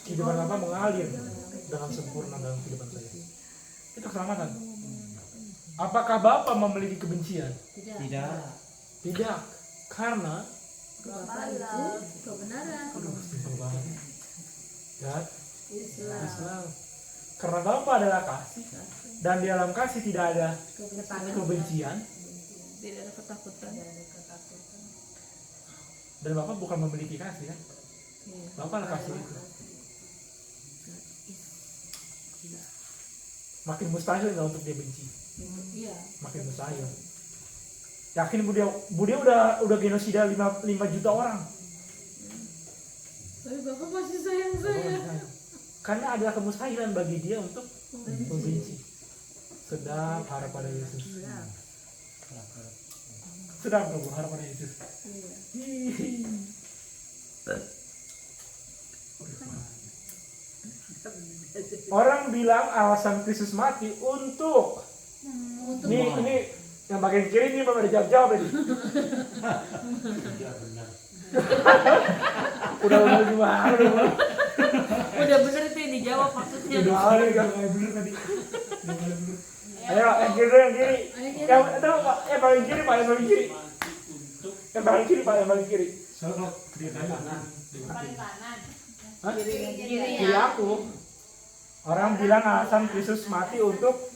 kehidupan Bapa mengalir dengan sempurna dalam kehidupan saya. Itu keselamatan. Apakah Bapa memiliki kebencian? Tidak. Tidak. Tidak, karena Bapa itu kebenaran. simpel banget. Dan Islam. Islam. Karena Bapa adalah kasih dan di dalam kasih tidak ada kebencian Tidak ada ketakutan. dan Bapak bukan memiliki kasih kan? Bapak adalah kasih itu. Makin mustahil nggak untuk dia benci, Iya. makin mustahil. Yakin Budia udah genosida 5 juta orang. Tapi Bapak masih sayang saya. Karena adalah kemustahilan bagi dia untuk membenci. Sedap harap pada Yesus. Sedap Prabu harap pada Yesus. Orang bilang alasan Kristus mati untuk ini yang bagian kiri ini belum ada jawab ini. Iya benar. Udah gimana udah. Udah bener itu yang dijawab maksudnya. Udah kali kan bener tadi. Ayo yang kiri. Yang itu yang paling kiri Pak, yang paling kiri. Yang paling kiri Pak, yang paling kiri. Sono di kanan. Paling kanan. Hah? Kiri Kiri aku. Orang bilang alasan Kristus mati untuk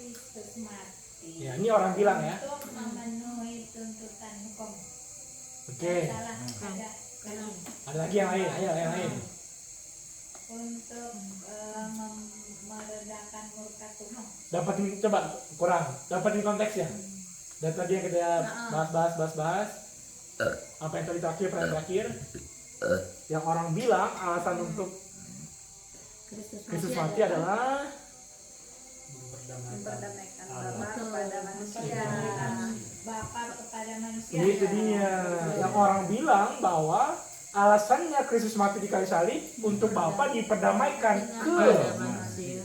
ya ini orang bilang ya. Untuk memenuhi tuntutan hukum. Oke. Salah. Ada lagi yang lain, ayo yang lain. Untuk meredakan murka Tuhan. Dapatin coba kurang, dapatin konteksnya. Dan tadi yang kita bahas. Apa yang tadi terakhir, yang orang bilang alasan untuk Kristus mati adalah Memperdamaikan Allah. Bapa kepada manusia. Bapa kepada manusia. itu dia yang orang bilang bahwa alasannya Kristus mati di kayu salib untuk Bapa diperdamaikan ke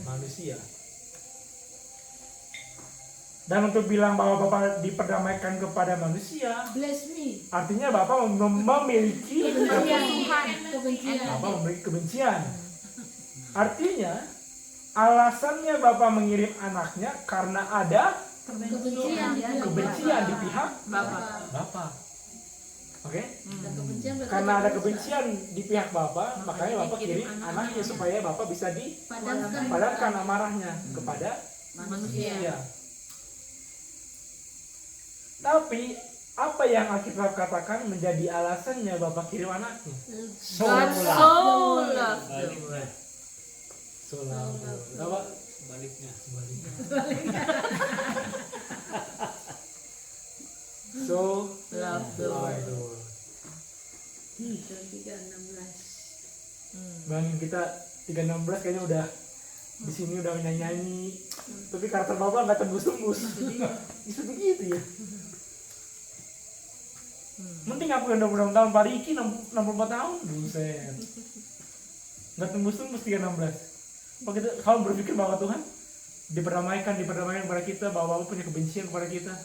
manusia. Dan untuk bilang bahwa Bapa diperdamaikan kepada manusia, Bless me. artinya Bapa memiliki Kebencian. Bapa memiliki kebencian. Artinya alasannya Bapa mengirim anaknya karena ada kebencian di pihak Bapa. Oke? Dan kebencian berarti Karena ada dosa. kebencian di pihak Bapa, makanya Bapa kirim anaknya supaya Bapa bisa Padamkan dipadamkan amarahnya kepada manusia. Tapi apa yang Alkitab katakan menjadi alasannya Bapa kirim anaknya? Baliknya. Apa? Sebaliknya. So Love the world. Lord. 3:16. Bayangin kita 3:16 kayaknya udah di sini udah nyanyi-nyanyi, tapi karakter Bapak nggak tembus-tembus. Bisa begitu ya. Mending aku yang 26 tahun, Pak Riki 64 tahun, buset. Nggak tembus-tembus 3:16. Kalau kita, kamu berpikir bahwa Tuhan diperdamaikan kepada kita, bahwa Bapak punya kebencian kepada kita.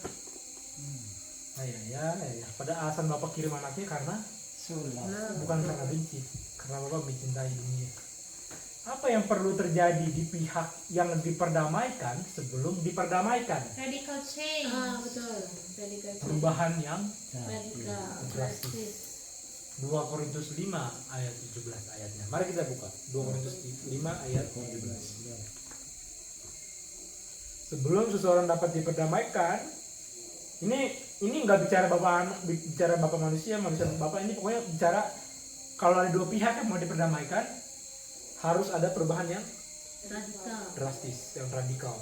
Ya. Pada alasan Bapak kirim anaknya karena bukan karena benci, karena Bapak mencintai dunia. Apa yang perlu terjadi di pihak yang diperdamaikan sebelum diperdamaikan? Radical change. Betul. Radikal. Perubahan yang Radikal. drastis. 2 Korintus 5 ayat 17 ayatnya. Mari kita buka 2 Korintus 5 ayat 17. Sebelum seseorang dapat diperdamaikan, ini nggak bicara bapak manusia bapak, ini pokoknya bicara kalau ada dua pihak yang mau diperdamaikan, harus ada perubahan yang Radikal. drastis, yang radikal.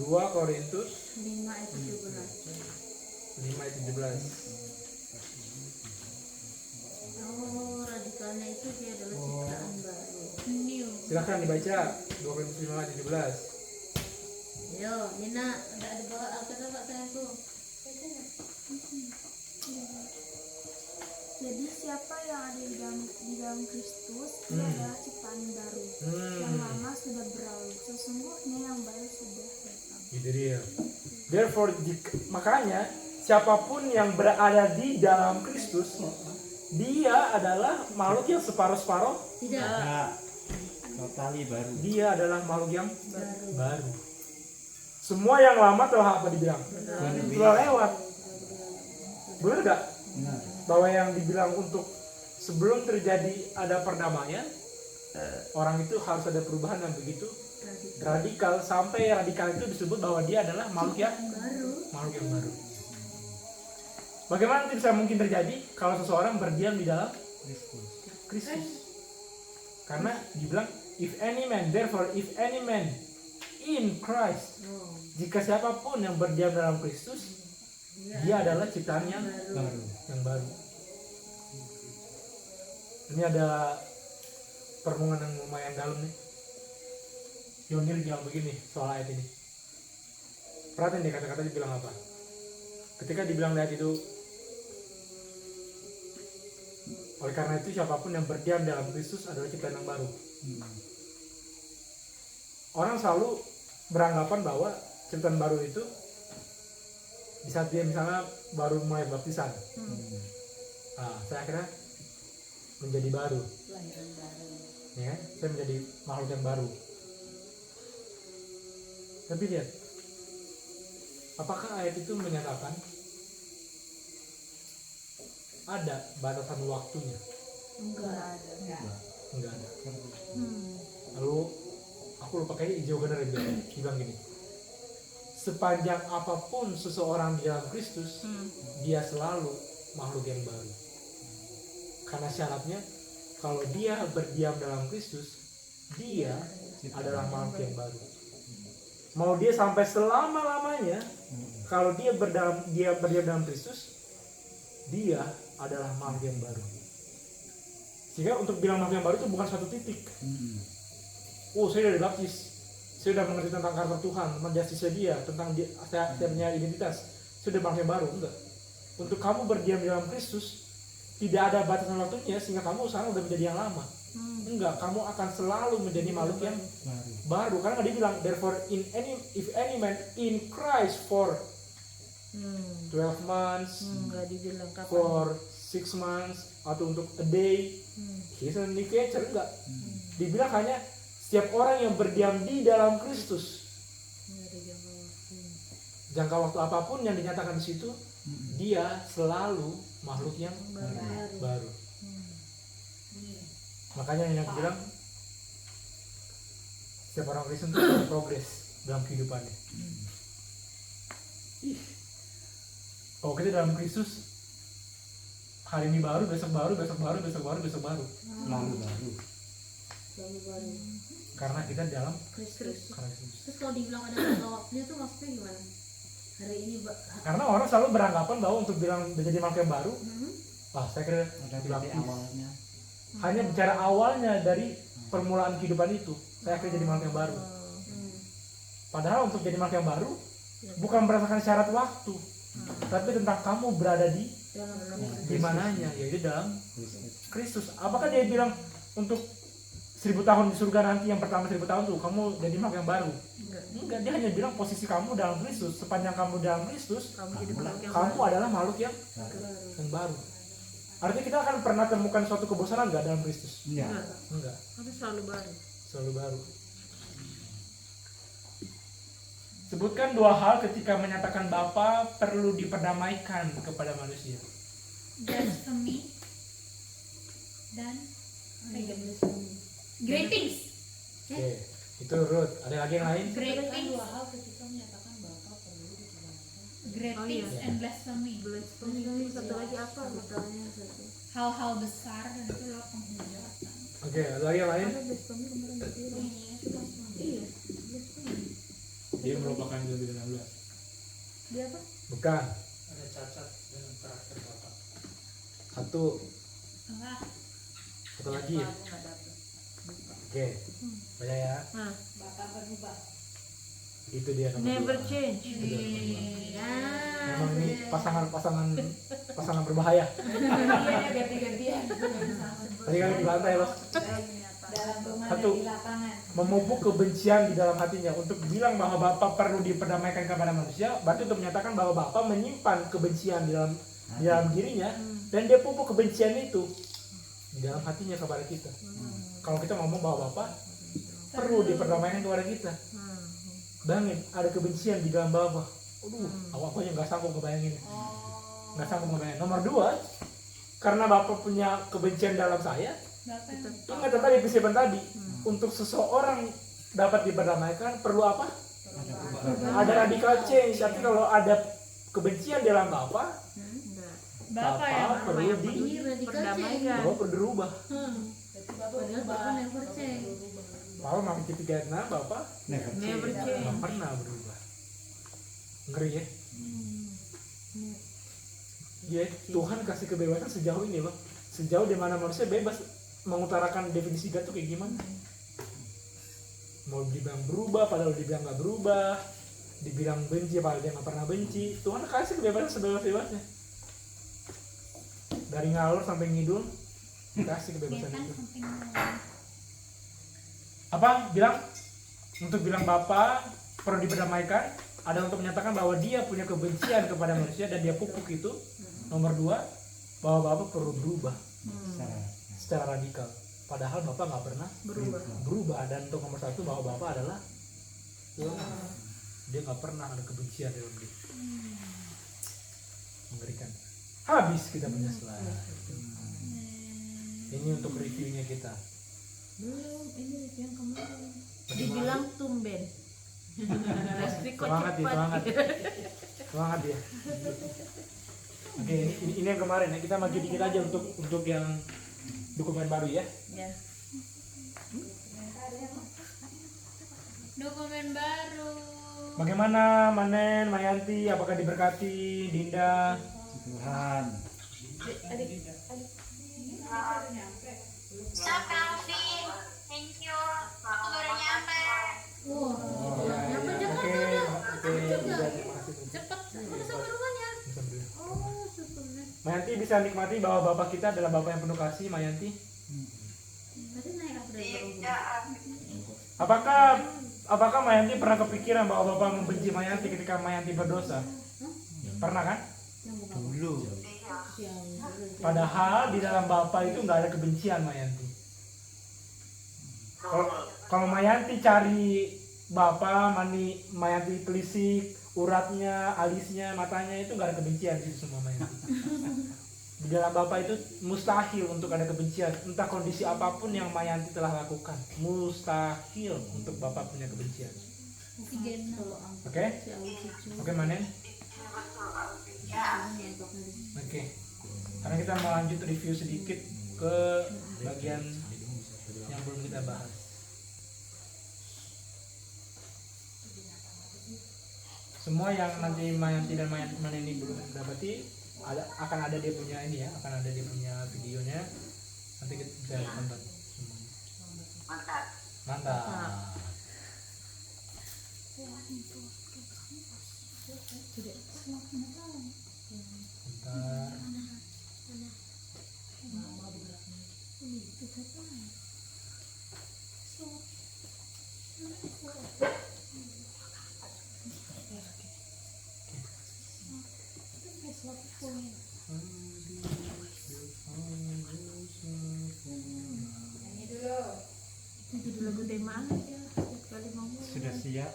2 Korintus 5 ayat 17. 5 ayat 17. Radikalnya itu dia adalah ciptaan baru. New. Silakan dibaca 2 Korintus 5 ayat 17. Yo, Nina, ada bawa Alkitab Pak sayangku. Jadi siapa yang ada di dalam Kristus dia adalah ciptaan baru. Yang lama sudah berlalu, sesungguhnya yang baru sudah datang. Itu dia. Therefore, makanya siapapun yang berada di dalam Kristus, dia adalah makhluk yang separuh-separuh. Tidak. Nah, totali baru. Dia adalah makhluk yang baru. Semua yang lama telah apa dibilang? Telah lewat. Benar gak? Benar. Bahwa yang dibilang untuk sebelum terjadi ada perdamaian, orang itu harus ada perubahan yang begitu radikal, sampai radikal itu disebut bahwa dia adalah makhluk yang baru. Bagaimana itu bisa mungkin terjadi kalau seseorang berdiam di dalam Kristus? Karena dibilang if any man in Christ, jika siapapun yang berdiam dalam Kristus, dia adalah ciptaan yang baru. Ini ada perenungan yang lumayan dalam nih. Yonil bilang begini soal ayat ini. Perhatiin deh kata-kata dibilang apa. Ketika dibilang di ayat itu, oleh karena itu siapapun yang berdiam dalam Kristus adalah ciptaan yang baru. Orang selalu beranggapan bahwa ciptaan baru itu di saat dia misalnya baru mulai baptisan, saya akhirnya menjadi baru, ya, saya menjadi makhluk yang baru. Tapi lihat, apakah ayat itu menyatakan ada batasan waktunya? Enggak ada. Lalu aku lupa, kayaknya Ijo Gener bilang gini, sepanjang apapun seseorang di dalam Kristus, dia selalu makhluk yang baru. Karena syaratnya, kalau dia berdiam dalam Kristus, dia adalah makhluk yang baru. Mau dia sampai selama-lamanya, kalau dia berdiam dalam Kristus, dia adalah makhluk yang baru. Sehingga untuk bilang makhluk yang baru itu bukan suatu titik. oh saya udah dibaptis, saya udah mengerti tentang karakter Tuhan, tentang justice dia, tentang saya punya identitas, saya udah bangsa yang baru. Enggak. Untuk kamu berdiam di dalam Kristus, tidak ada batasan waktunya sehingga kamu sekarang udah menjadi yang lama. Enggak, kamu akan selalu menjadi makhluk yang baru. Karena dia bilang, therefore if any man in Christ for 12 months, Nggak dibilang kapan. for 6 months, atau untuk a day, he's a new creature. Enggak. Dibilang hanya setiap orang yang berdiam di dalam Kristus. Nggak ada jangka waktu. Jangka waktu apapun yang dinyatakan di situ, dia selalu makhluk yang baru. Makanya yang aku bilang, setiap orang Kristen itu ada progres dalam kehidupannya. Oh, kita dalam Kristus, hari ini baru, besok baru, besok baru, besok baru, besok baru. Lalu baru. Lalu baru. Karena kita dalam Kristus. Kristus. Terus kalau dibilang ada jangka waktunya tuh maksudnya gimana? Hari ini Karena orang selalu beranggapan bahwa untuk bilang menjadi makhluk yang baru, saya kira Ada titik dibaptis. awalnya. Hanya bicara awalnya dari permulaan kehidupan itu, saya akhirnya jadi makhluk yang baru. Padahal untuk jadi makhluk yang baru bukan berdasarkan syarat waktu, tapi tentang kamu berada di mananya, yaitu dalam Kristus. Apakah dia bilang untuk 1000 tahun di surga nanti, yang pertama 1000 tahun tuh kamu jadi makhluk yang baru? Enggak, dia hanya bilang posisi kamu dalam Kristus. Sepanjang kamu dalam Kristus, kamu adalah makhluk yang baru. Artinya kita akan pernah temukan suatu kebosanan enggak dalam Kristus? Iya. Enggak, tapi selalu baru. selalu baru. Sebutkan 2 hal ketika menyatakan Bapa perlu diperdamaikan kepada manusia. Blasphemy dan greetings. Oke, itu Ruth. Ada lagi yang lain? Greetings, hal ketika menyatakan Bapak perlu diperdamaikan. greetings and blasphemy. Ini satu lagi apa? Misalnya satu. Hal-hal besar dan itu adalah penghujatan. Oke, ada lagi yang lain? Ada blasphemy kemarin ditiru. Iya. Blasphemy. Dia merupakan yang lebih 16. Dia apa? Bukan. Ada cacat dengan karakter Bapak. Satu Enggak. lagi. Oke, baca ya. Bapak berubah. Itu dia nomor Never 2. change. Memang ini pasangan berbahaya. Iya, ganti-gantian. Tadi kan di lantai loh. Dalam rumah Satu. dan di lapangan. Memupuk kebencian di dalam hatinya. Untuk bilang bahwa Bapa perlu diperdamaikan kepada manusia, berarti untuk menyatakan bahwa Bapa menyimpan kebencian di dalam dirinya, dan dia pupuk kebencian itu di dalam hatinya kepada kita. Kalau kita ngomong bahwa Bapa perlu diperdamaikan kepada kita, bayangin ada kebencian di dalam Bapa. Aku aja nggak sanggup ngebayangin. Nggak sanggup ngebayangin. Nomor 2, karena Bapa punya kebencian dalam saya. Ingat tadi episode tadi, untuk seseorang dapat diperdamaikan perlu apa? Ada radical change. Tapi kalau ada kebencian dalam Bapa perlu Perdamaikan. Bapa perlu dirubah. Padahal Bapak never change. Paul makin ketiganya Bapa Never nggak change. pernah berubah. Ngeri ya? Ya, Tuhan kasih kebebasan sejauh ini loh. Sejauh dimana manusia bebas mengutarakan definisi God tuh kayak gimana. Mau dibilang berubah padahal dibilang nggak berubah, dibilang benci padahal dia nggak pernah benci. Tuhan kasih kebebasan sebebas-bebasnya. Dari ngalor sampai ngidul kasih kebebasan itu. Apa? Bilang untuk bilang Bapa perlu diperdamaikan, ada untuk menyatakan bahwa dia punya kebencian kepada manusia dan dia pupuk itu. Nomor 2, bahwa Bapa perlu berubah secara radikal. Padahal Bapa nggak pernah berubah. Dan untuk nomor 1, bahwa Bapa adalah dia nggak pernah ada kebencian dalam dia. Mengerikan. Habis kita punya slide. Ini untuk reviewnya kita. Belum, ini yang kemarin. Dibilang tumben. Kok Semangat dia, cepat. semangat dia. Oke, ini yang kemarin ya. Kita maju dikit aja untuk yang dokumen baru ya. Ya. Dokumen baru. Bagaimana Manen, Mayanti, apakah diberkati, Dinda? Tuhan. Stop, Calvin. Wah, Ya, nyampe ya. Jakarta Oke, udah. oke, Juga. bisa, terima kasih. Cepet. Udah sampai rumahnya. Alhamdulillah. Oh, syukurnya. Mayanti bisa nikmati bahwa bapak kita adalah bapak yang penuh kasih, Mayanti. Tadi naik apa dari Borobudur? Apakah Mayanti pernah kepikiran bahwa bapak membenci Mayanti ketika Mayanti berdosa? Pernah kan? Yang bukan Dulu. yang Padahal di dalam bapak itu nggak ada kebencian, Mayanti. Kalau Mayanti cari bapak, Mayanti telisik uratnya, alisnya, matanya, itu nggak ada kebencian di situ semua, Mayanti. Di dalam bapak itu mustahil untuk ada kebencian, entah kondisi apapun yang Mayanti telah lakukan, mustahil untuk bapak punya kebencian. kalau angkot Oke? si Awi cucu. Oke, Manen? Nyentoknya di Oke. Karena kita mau lanjut review sedikit ke bagian yang belum kita bahas. Semua yang nanti Mayanti dan Manen ini belum dapati, akan ada dia punya ini ya, akan ada dia punya videonya. Nanti kita bisa tonton semuanya. Mantap. Bentar. Judul lagu tema ya, kali mau Sudah siap?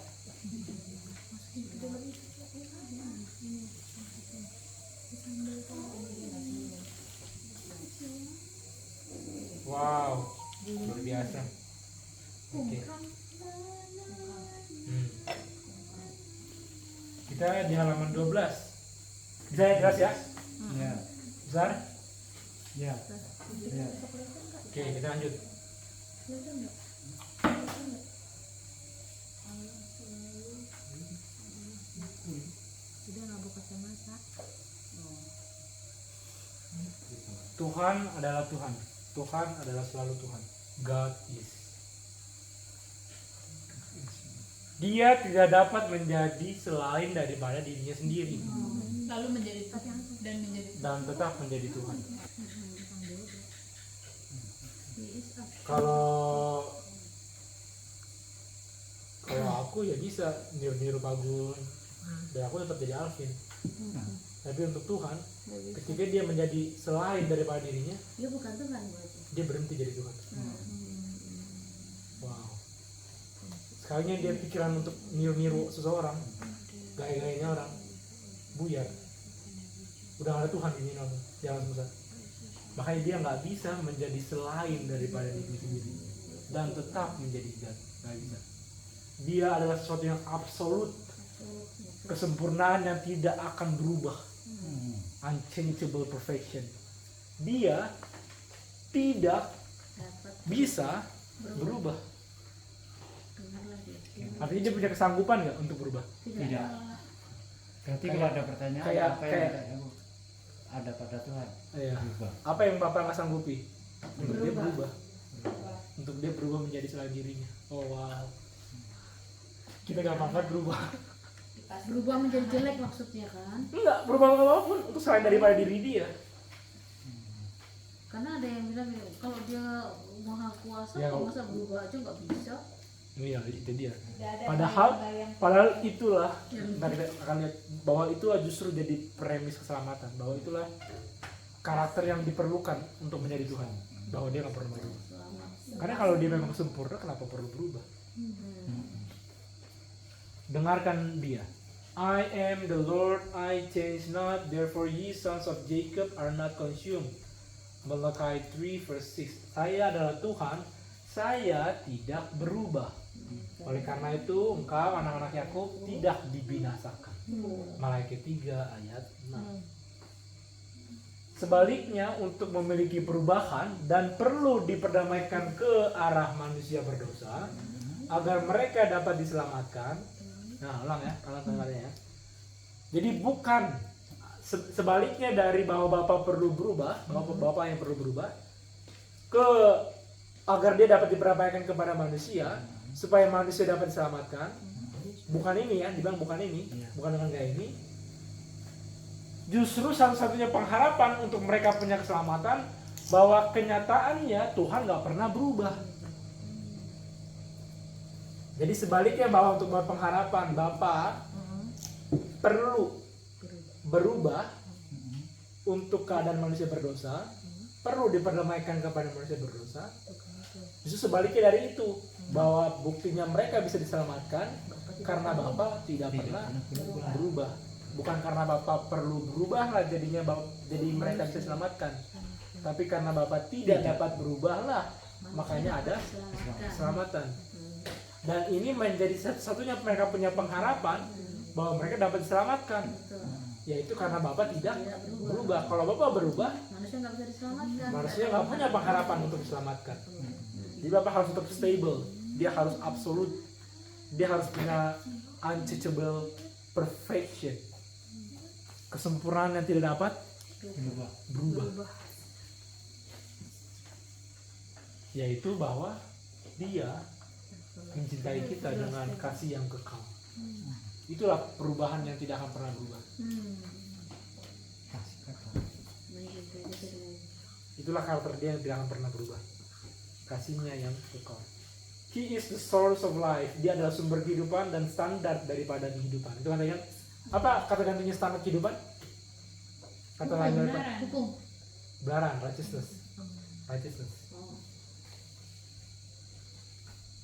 Wow, luar biasa. Oke. Kita di halaman 12. Bisa ya, jelas ya? Ya. Besar? Ya. Ya. Oke, kita lanjut. Sudah nggak buka kacamata. Tuhan adalah Tuhan. Tuhan adalah selalu Tuhan. God is. Dia tidak dapat menjadi selain daripada dirinya sendiri Lalu menjadi Tuhan dan menjadi dan tetap menjadi Tuhan. He is up. Kalau aku ya bisa niru Pagun dan aku tetap jadi Alvin. Tapi untuk Tuhan, Nggak bisa. ketika dia menjadi selain daripada dirinya, Dia bukan Tuhan berarti. dia berhenti jadi Tuhan. Wow. Sekalinya dia pikiran untuk niru seseorang, gaya-gayanya orang, buyar. Udah gak ada Tuhan di sini, jangan susah. Makanya dia nggak bisa menjadi selain daripada diri sendiri dan tetap menjadi God. Nggak bisa. Dia adalah sesuatu yang absolut, kesempurnaan yang tidak akan berubah, unchangeable perfection. Dia tidak Dapat bisa berubah. dengarlah dia. Artinya dia punya kesanggupan nggak untuk berubah? Tidak. Berarti Kayak- kalau ada pertanyaan kayak- apa yang ada pada Tuhan? Iya. Berubah. Apa yang Bapak nggak sanggupi? Untuk dia berubah. Untuk dia berubah menjadi selain dirinya. Oh wow. Kita nggak apa-apa berubah. Berubah menjadi jelek maksudnya kan? Enggak, berubah apapun untuk selain daripada diri dia. Karena ada yang bilang ya, kalau dia maha kuasa, Ya, kok kalau- masa berubah aja nggak bisa? Iya, itu dia. tidak ada Padahal padahal itulah, ntar kita akan lihat bahwa itulah justru jadi premis keselamatan, bahwa itulah karakter yang diperlukan untuk menjadi Tuhan, bahwa dia nggak perlu berubah. Selama Karena kalau dia memang sempurna, kenapa perlu berubah? Dengarkan dia. I am the Lord, I change not, therefore ye sons of Jacob are not consumed. Malachi 3 verse 6. Saya adalah Tuhan, saya tidak berubah. Oleh karena itu, engkau anak-anak Yakub tidak dibinasakan. Malachi 3 ayat 6. Sebaliknya, untuk memiliki perubahan dan perlu diperdamaikan ke arah manusia berdosa, agar mereka dapat diselamatkan. Nah, ulang ya, kalian ya. Jadi bukan sebaliknya dari bahwa Bapak perlu berubah, Bapak yang perlu berubah, ke agar dia dapat dipercayakan kepada manusia, supaya manusia dapat diselamatkan. Bukan ini ya, dibilang bukan ini, bukan dengan gaya ini. Justru satu-satunya pengharapan untuk mereka punya keselamatan, bahwa kenyataannya Tuhan gak pernah berubah. Jadi sebaliknya, bahwa untuk pengharapan Bapa perlu berubah untuk keadaan manusia berdosa, perlu diperdamaikan kepada manusia berdosa. Justru sebaliknya dari itu, bahwa buktinya mereka bisa diselamatkan karena Bapa tidak pernah berubah. Bukan karena Bapa perlu berubah lah jadinya jadi mereka bisa diselamatkan, tapi karena Bapa tidak dapat berubah lah, makanya ada keselamatan. Dan ini menjadi satu-satunya mereka punya pengharapan bahwa mereka dapat diselamatkan, yaitu karena Bapa tidak berubah. Kalau Bapa berubah, Manusia nggak bisa diselamatkan. manusia nggak punya pengharapan untuk diselamatkan. Jadi Bapa harus tetap stable, dia harus absolute, dia harus punya untouchable perfection, kesempurnaan yang tidak dapat berubah. Yaitu bahwa dia mencintai kita dengan kasih yang kekal. Itulah perubahan yang tidak akan pernah berubah. Itulah karakter dia yang tidak akan pernah berubah. Kasihnya yang kekal. He is the source of life. Dia adalah sumber kehidupan dan standar daripada kehidupan. Itu kan apa kata gantinya standar kehidupan? Kata lain daripada Hukum. kebenaran, righteousness.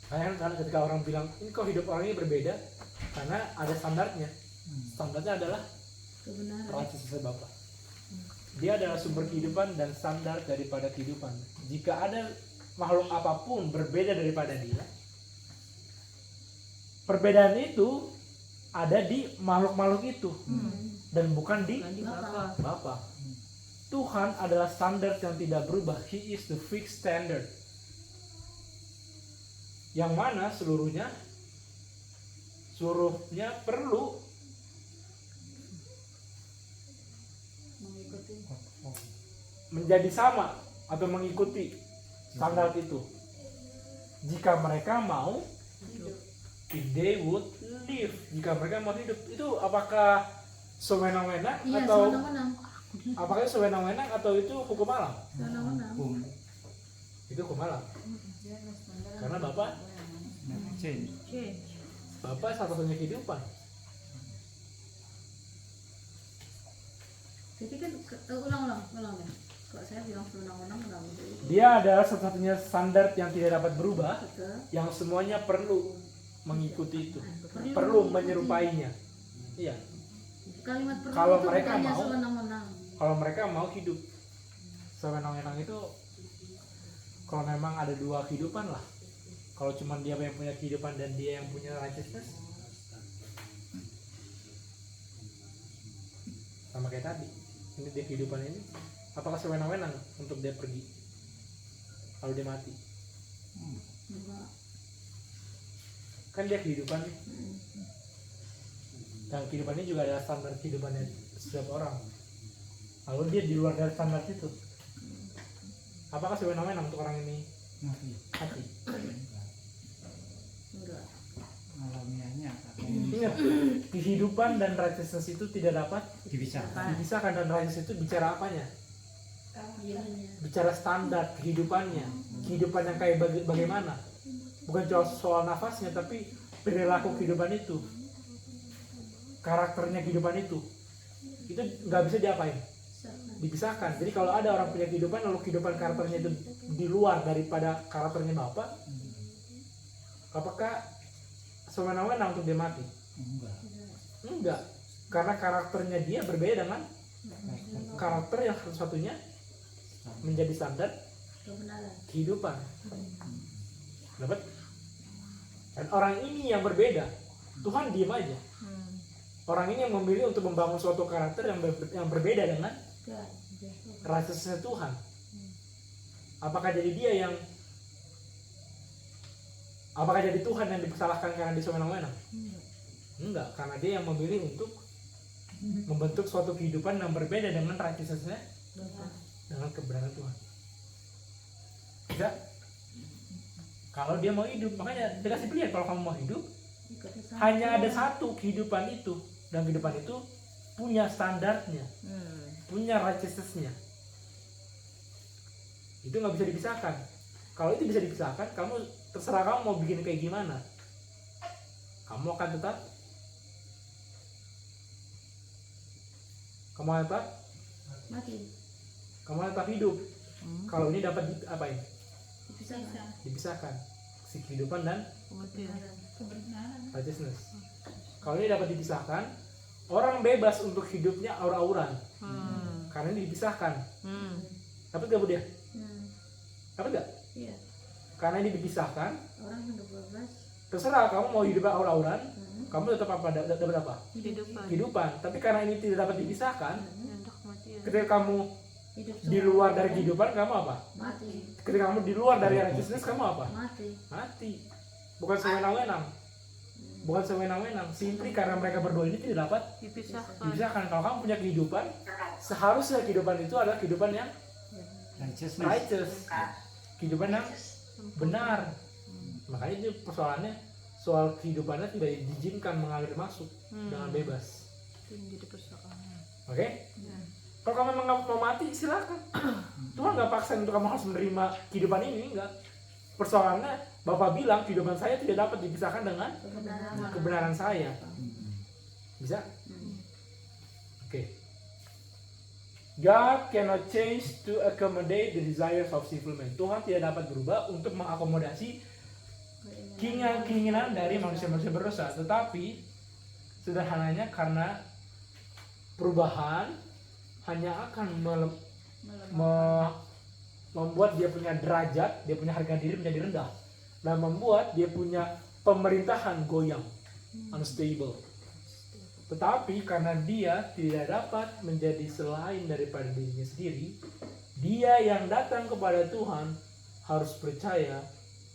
Kan ketika orang bilang, ini kok hidup orang ini berbeda, karena ada standarnya. Standarnya adalah Kebenaran. righteousness Bapa. Dia adalah sumber kehidupan dan standar daripada kehidupan. Jika ada makhluk apapun berbeda daripada dia, perbedaan itu ada di makhluk-makhluk itu, dan bukan di Bapa. Tuhan adalah standar yang tidak berubah. He is the fixed standard, yang mana seluruhnya perlu menjadi sama atau mengikuti standar itu. Jika mereka mau, if they would live, jika mereka mau hidup, itu apakah sewenang-wenang Iya, atau sewenang-wenang. apakah itu sewenang-wenang atau itu hukum alam? Sewenang-wenang. Itu hukum alam. Karena Bapak satu-satunya kehidupan. Jadi kan ulang ya. Kalau saya bilang sewenang-wenang enggak begitu. Dia adalah satu-satunya standar yang tidak dapat berubah, Betul. yang semuanya perlu mengikuti itu, Perlu perlu mengikuti. menyerupainya. Iya. Kalimat perlu Kalau itu mereka bukannya mau, sewenang-wenang. kalau mereka mau hidup sewenang-wenang itu, kalau memang ada dua kehidupan lah. Kalau cuma dia yang punya kehidupan dan dia yang punya righteousness, sama kayak tadi. Ini dia kehidupan ini, apakah sewenang-wenang untuk dia pergi kalau dia mati? Enggak. Kan dia kehidupan nih. Dan kehidupan ini juga adalah standar kehidupannya setiap orang. Lalu dia di luar dari standar itu, apakah sewenang-wenang untuk orang ini mati? Enggak. Alamiahnya Ingat, kehidupan dan righteousness itu tidak dapat dipisahkan, dan righteousness itu bicara apanya? Dirinya. Bicara standar kehidupannya, kehidupan yang kayak bagaimana? Bukan cuma soal nafasnya, tapi perilaku kehidupan itu, karakternya kehidupan itu nggak bisa diapain? Dipisahkan. Jadi kalau ada orang punya kehidupan lalu kehidupan karakternya itu di luar daripada karakternya Bapak, apakah sewenang-wenang untuk dia mati? Enggak. Karena karakternya dia berbeda dengan karakter yang satu-satunya menjadi standar Kebenaran. kehidupan. Dapat? Dan orang ini yang berbeda, Tuhan diam aja. Orang ini yang memilih untuk membangun suatu karakter yang berbeda dengan righteousness Tuhan. Apakah jadi Tuhan yang dipersalahkan karena dia sewenang-wenang? Enggak, karena dia yang memilih untuk membentuk suatu kehidupan yang berbeda dengan righteousness-nya, dengan kebenaran Tuhan. Bisa? Kalau dia mau hidup, makanya dikasih pilihan kalau kamu mau hidup, Ikuti sama hanya ada Tuhan. satu kehidupan itu, dan kehidupan itu punya standarnya, punya righteousness-nya. Itu nggak bisa dipisahkan. Kalau itu bisa dipisahkan, kamu terserah kamu mau bikin kayak gimana. Kamu akan tetap Mati. kamu akan tetap hidup. Kalau ini dapat apain? Dipisahkan. Bisa. Dipisahkan si kehidupan dan Kebenaran. Kebenaran. righteousness. Kalau ini dapat dipisahkan, orang bebas untuk hidupnya aur-auran. Karena ini dipisahkan. Dapat gak Bu dia? Dapat gak? Iya. Karena ini dipisahkan, Orang yang bebas. terserah kamu mau hidup aur-auran, kamu tetap apa? Dapat apa? Kehidupan. Tapi karena ini tidak dapat dipisahkan, ketika kamu Hidup di luar dari kehidupan, kamu apa? mati. Ketika kamu di luar dari righteousness, kamu apa? Mati. Mati. Bukan sewenang-wenang. Bukan sewenang-wenang. Simply karena mereka berdua ini tidak dapat dipisahkan. Kalau kamu punya kehidupan, seharusnya kehidupan itu adalah kehidupan yang Righteousness. righteous, kehidupan yang benar. Makanya itu persoalannya, soal kehidupannya tidak diizinkan mengalir masuk dengan bebas. Oke? Kalau kamu memang nggak mau mati, silakan. Tuhan nggak paksa untuk kamu harus menerima kehidupan ini, enggak. Persoalannya, Bapak bilang kehidupan saya tidak dapat dipisahkan dengan kebenaran saya. Bisa? Oke. God cannot change to accommodate the desires of sinful men. Tuhan tidak dapat berubah untuk mengakomodasi keinginan dari manusia-manusia berdosa. Tetapi sederhananya karena perubahan hanya akan membuat dia punya derajat, dia punya harga diri menjadi rendah, dan membuat dia punya pemerintahan goyang, unstable. Tetapi karena dia tidak dapat menjadi selain daripada dirinya sendiri, dia yang datang kepada Tuhan harus percaya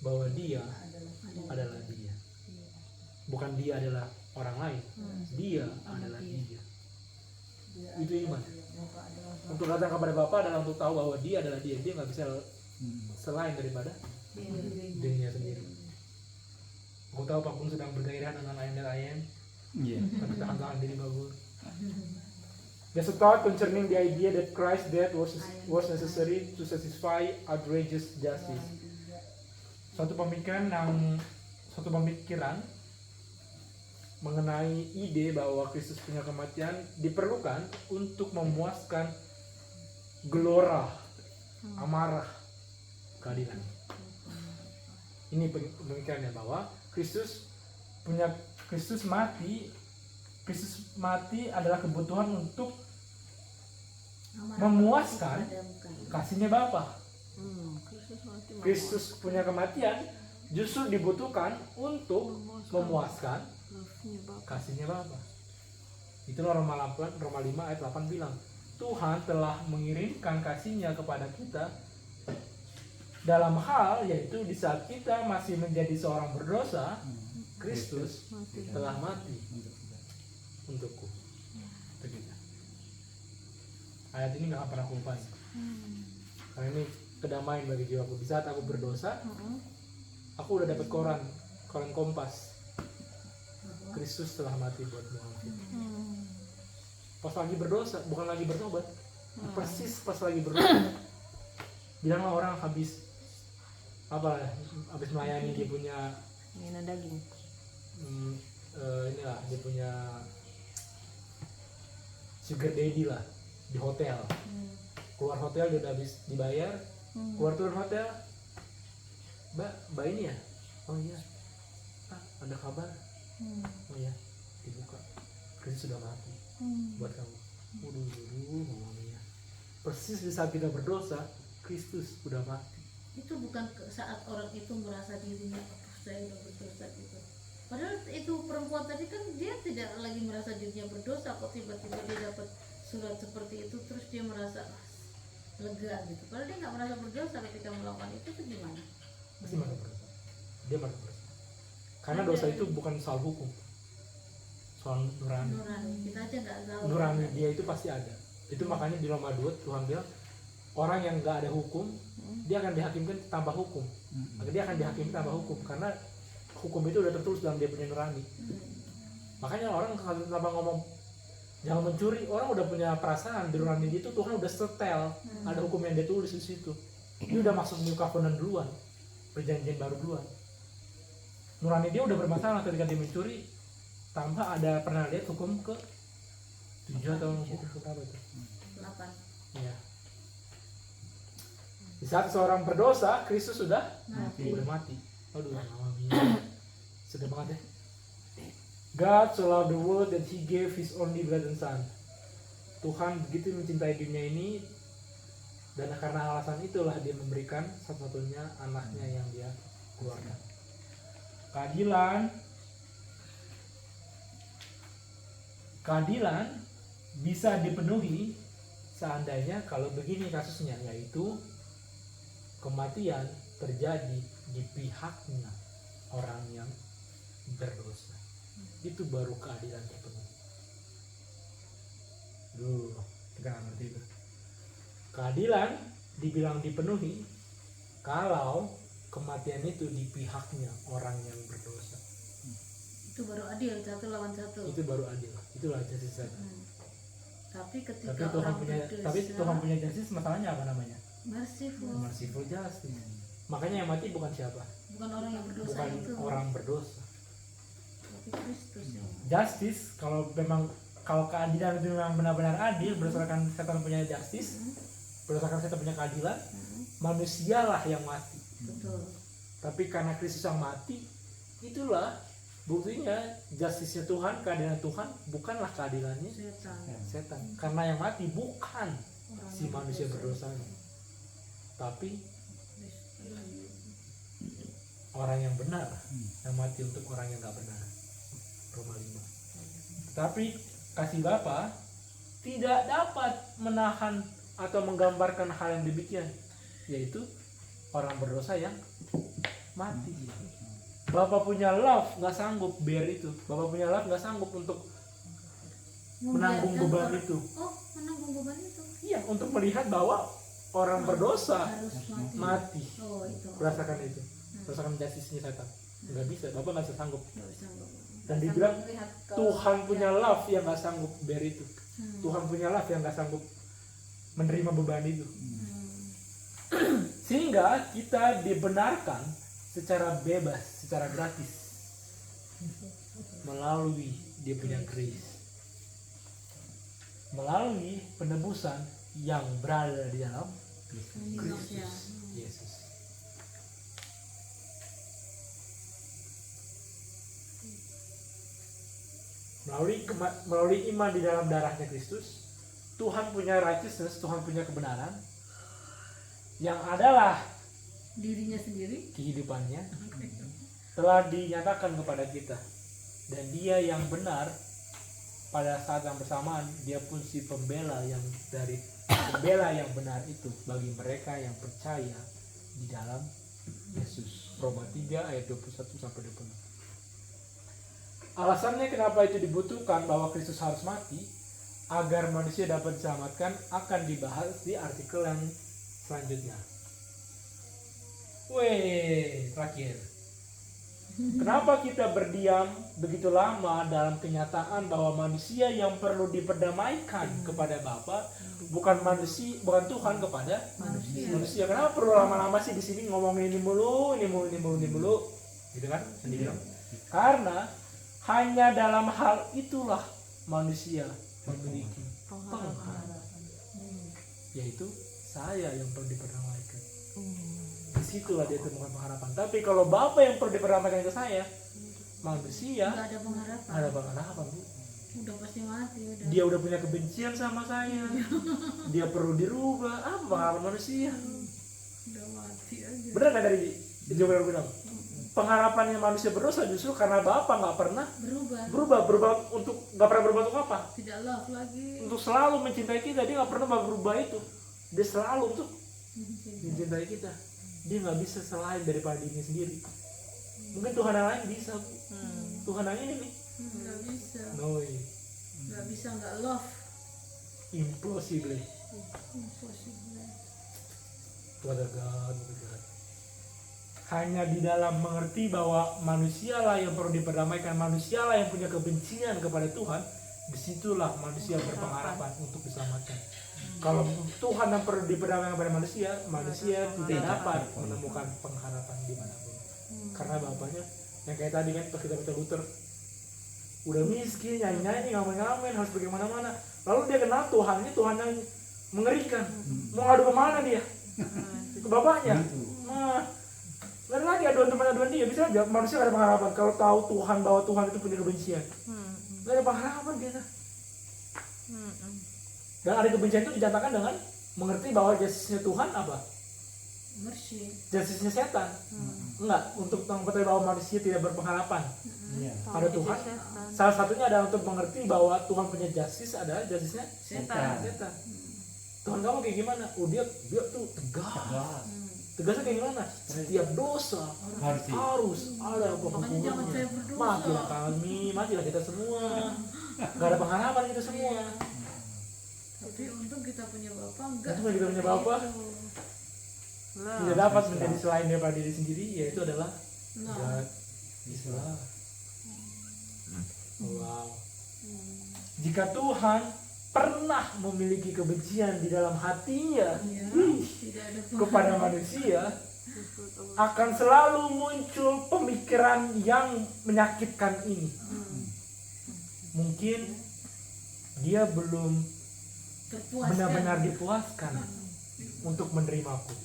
bahwa dia adalah dia. Bukan dia adalah orang lain, dia adalah dia. Itu iman. Untuk datang kepada Bapa adalah untuk tahu bahwa dia adalah dia. Dia nggak bisa selain daripada dirinya sendiri. Aku tahu Pak Pun sedang bergairah dengan ayam dan ayam. Tapi tahan diri bagus. There's a thought concerning the idea that Christ's death was necessary to satisfy outrageous justice. Suatu pemikiran mengenai ide bahwa Kristus punya kematian diperlukan untuk memuaskan gelora, amarah, keadilan. Ini pemikirannya bahwa Kristus mati adalah kebutuhan untuk memuaskan kasihnya Bapa. Kristus punya kematian justru dibutuhkan untuk memuaskan kasihnya Bapa. Itu Roma 5 ayat 8 bilang, Tuhan telah mengirimkan kasihnya kepada kita dalam hal yaitu di saat kita masih menjadi seorang berdosa, Kristus telah mati untukku. Begitu. Ayat ini gak pernah aku lupain. Karena ini kedamaian bagi jiwaku. Di saat aku berdosa, aku udah dapat koran Kompas. Kristus telah mati buatmu. Pas lagi berdosa, bukan lagi bertobat. Persis pas lagi berdosa. Bilanglah orang habis melayani dia punya daging. Inilah dia punya sugar daddy lah di hotel. Keluar hotel dia udah habis dibayar, keluar turun hotel, mbak ini ya, oh iya, ada kabar, oh iya, dibuka, Kristus sudah mati buat kamu. Ngomongnya persis di saat kita berdosa, Kristus sudah mati. Itu bukan saat orang itu merasa dirinya saya udah berdosa gitu. Padahal itu perempuan tadi kan dia tidak lagi merasa dirinya berdosa, kok tiba-tiba dia dapat surat seperti itu terus dia merasa lega gitu. Padahal dia nggak merasa berdosa ketika melakukan itu gimana? Pasti merasa berdosa. Dia merasa berdosa. Karena dosa itu bukan soal hukum, soal nurani. Kita aja nggak tahu. Nurani dia itu pasti ada. Itu makanya di Roma 2 Tuhan bilang orang yang nggak ada hukum dia akan dihakimkan tanpa hukum. maka dia akan dihakimi tanpa hukum, karena hukum itu udah tertulis dalam dia punya nurani. Makanya orang kenapa ngomong jangan mencuri, orang udah punya perasaan di nurani dia itu Tuhan udah setel, ada hukum yang dia tulis di situ. Dia udah masuk New Covenant duluan, perjanjian baru duluan. Nurani dia udah bermasalah ketika dia mencuri tanpa ada pernah lihat hukum ke 7 atau hukum ke berapa itu? 8. Iya. Di saat seorang berdosa, Kristus sudah udah mati. Aduh, sedih banget ya. God so loved the world that He gave His only begotten Son. Tuhan begitu mencintai dunia ini, dan karena alasan itulah Dia memberikan satu-satunya anaknya yang Dia keluarkan. Keadilan bisa dipenuhi seandainya kalau begini kasusnya, yaitu kematian terjadi di pihaknya orang yang berdosa. Itu baru keadilan terpenuhi. Kita nggak ngerti itu. Keadilan dibilang dipenuhi kalau kematian itu di pihaknya orang yang berdosa. Itu baru adil, 1 lawan 1. Itu baru adil. Itulah justice. Tapi ketika Tapi Tuhan orang punya, berdosa, tapi Tuhan punya justice, masalahnya apa namanya? merciful, Merciful justice. Makanya yang mati bukan siapa? bukan orang yang berdosa Bukan itu, orang berdosa. tapi Kristus yang Justice, kalau keadilan itu memang benar-benar adil berdasarkan setan punya justice, berdasarkan setan punya keadilan, manusialah yang mati. betul. Tapi karena Kristus yang mati, itulah buktinya justice-nya Tuhan, keadilan Tuhan bukanlah keadilannya Setan. setan. Karena yang mati bukan Orang si yang manusia berdosa. berdosanya, tapi orang yang benar yang mati untuk orang yang gak benar. Roma 5. Tapi kasih Bapa tidak dapat menahan atau menggambarkan hal yang demikian, yaitu orang berdosa yang mati. Bapak punya love nggak sanggup bear itu. Bapak punya love nggak sanggup untuk menanggung Membiarkan beban orang- itu. Oh, menanggung beban itu Iya, untuk melihat bahwa orang berdosa harus mati. mati Oh, itu. berdasarkan itu, berdasarkan justice-nya setan. Nggak bisa, Bapak nggak bisa sanggup. Nggak bisa, nggak. Dan dibilang Melihat ke- Tuhan punya love yang nggak sanggup bear itu. Hmm. Tuhan punya love yang nggak sanggup menerima beban itu. Sehingga kita dibenarkan secara bebas, secara gratis melalui dia punya grace, melalui penebusan yang berada di dalam Kristus. Yesus. Melalui iman di dalam darahnya Kristus, Tuhan punya righteousness, Tuhan punya kebenaran yang adalah Dirinya sendiri. kehidupannya telah dinyatakan kepada kita, dan Dia yang benar pada saat yang bersamaan. Dia pun si pembela yang benar itu bagi mereka yang percaya di dalam Yesus. Roma 3 ayat 21 sampai 26. Alasannya kenapa itu dibutuhkan bahwa Kristus harus mati agar manusia dapat diselamatkan akan dibahas di artikel yang selanjutnya. Terakhir. Kenapa kita berdiam begitu lama dalam kenyataan bahwa manusia yang perlu diperdamaikan kepada Bapa bukan Tuhan kepada manusia. Kenapa perlu lama-lama sih di sini ngomongin ini mulu, gitu kan? Sendiri. Karena hanya dalam hal itulah manusia memiliki pengharapan, yaitu saya yang perlu diperdamaikan. Disitulah dia temukan pengharapan. Tapi kalau Bapa yang perlu diperdamaikan ke saya, manusia Nggak ada pengharapan. ada pengharapan, Bu. Udah pasti mati udah. Dia udah punya kebencian sama saya, dia perlu dirubah. Apa pengharapan manusia? Udah mati aja. Benar nggak dari jawaban bilang? Pengharapannya manusia berdosa justru karena Bapa nggak pernah berubah untuk nggak pernah berubah untuk apa? Tidak love lagi. Untuk selalu mencintai kita. Dia nggak pernah berubah itu. Dia selalu untuk mencintai kita. Dia nggak bisa selain daripada dirinya sendiri. Mungkin Tuhan yang lain bisa, Bu. Tuhan yang ini nih. Nggak bisa. No way. Nggak bisa nggak love. Impossible. Impossible. What a God, what a God. hanya di dalam mengerti bahwa manusialah yang perlu diperdamaikan, manusialah yang punya kebencian kepada Tuhan, disitulah manusia berpengharapan untuk diselamatkan. Kalau Tuhan yang perlu diperdamaikan kepada manusia, manusia tidak dapat menemukan pengharapan dimanapun. Karena bapaknya yang kayak tadi kan pas kita baca Luther, udah miskin, nyanyi-nyanyi, ngamen-ngamen, harus pergi kemana-mana. Lalu dia kenal Tuhan, ini Tuhan yang mengerikan. Mau ngadu kemana dia? Ke bapaknya. Nah, dan lagi aduan dia, bisa aja manusia gak ada pengharapan kalau tahu Tuhan, bahwa Tuhan itu punya kebencian. Gak ada pengharapan kita. Dan ada kebencian itu dinyatakan dengan mengerti bahwa jasisnya Tuhan apa? Mercy. Jasisnya setan. Enggak, untuk mengetahui bahwa manusia tidak berpengharapan Iya. pada Tuhan. Salah satunya adalah untuk mengerti bahwa Tuhan punya jasis, adalah jasisnya Setan. setan. Tuhan kamu kayak gimana? Oh dia tuh tegas. Tegasnya kayak gimana? Setiap dosa harus ada Makanya jangan saya penghukumannya. berdosa. Matilah kami, matilah kita semua. Gak ada pengharapan kita semua. Tapi untung kita punya Bapak enggak. Untung kita punya Bapa. Tidak dapat menjadi selain daripada diri sendiri, yaitu adalah God is love. Wow. Jika Tuhan pernah memiliki kebencian di dalam hatinya Tidak ada kepada manusia, akan selalu muncul pemikiran yang menyakitkan ini. Mungkin dia belum terpuaskan. benar-benar dipuaskan untuk menerimaku.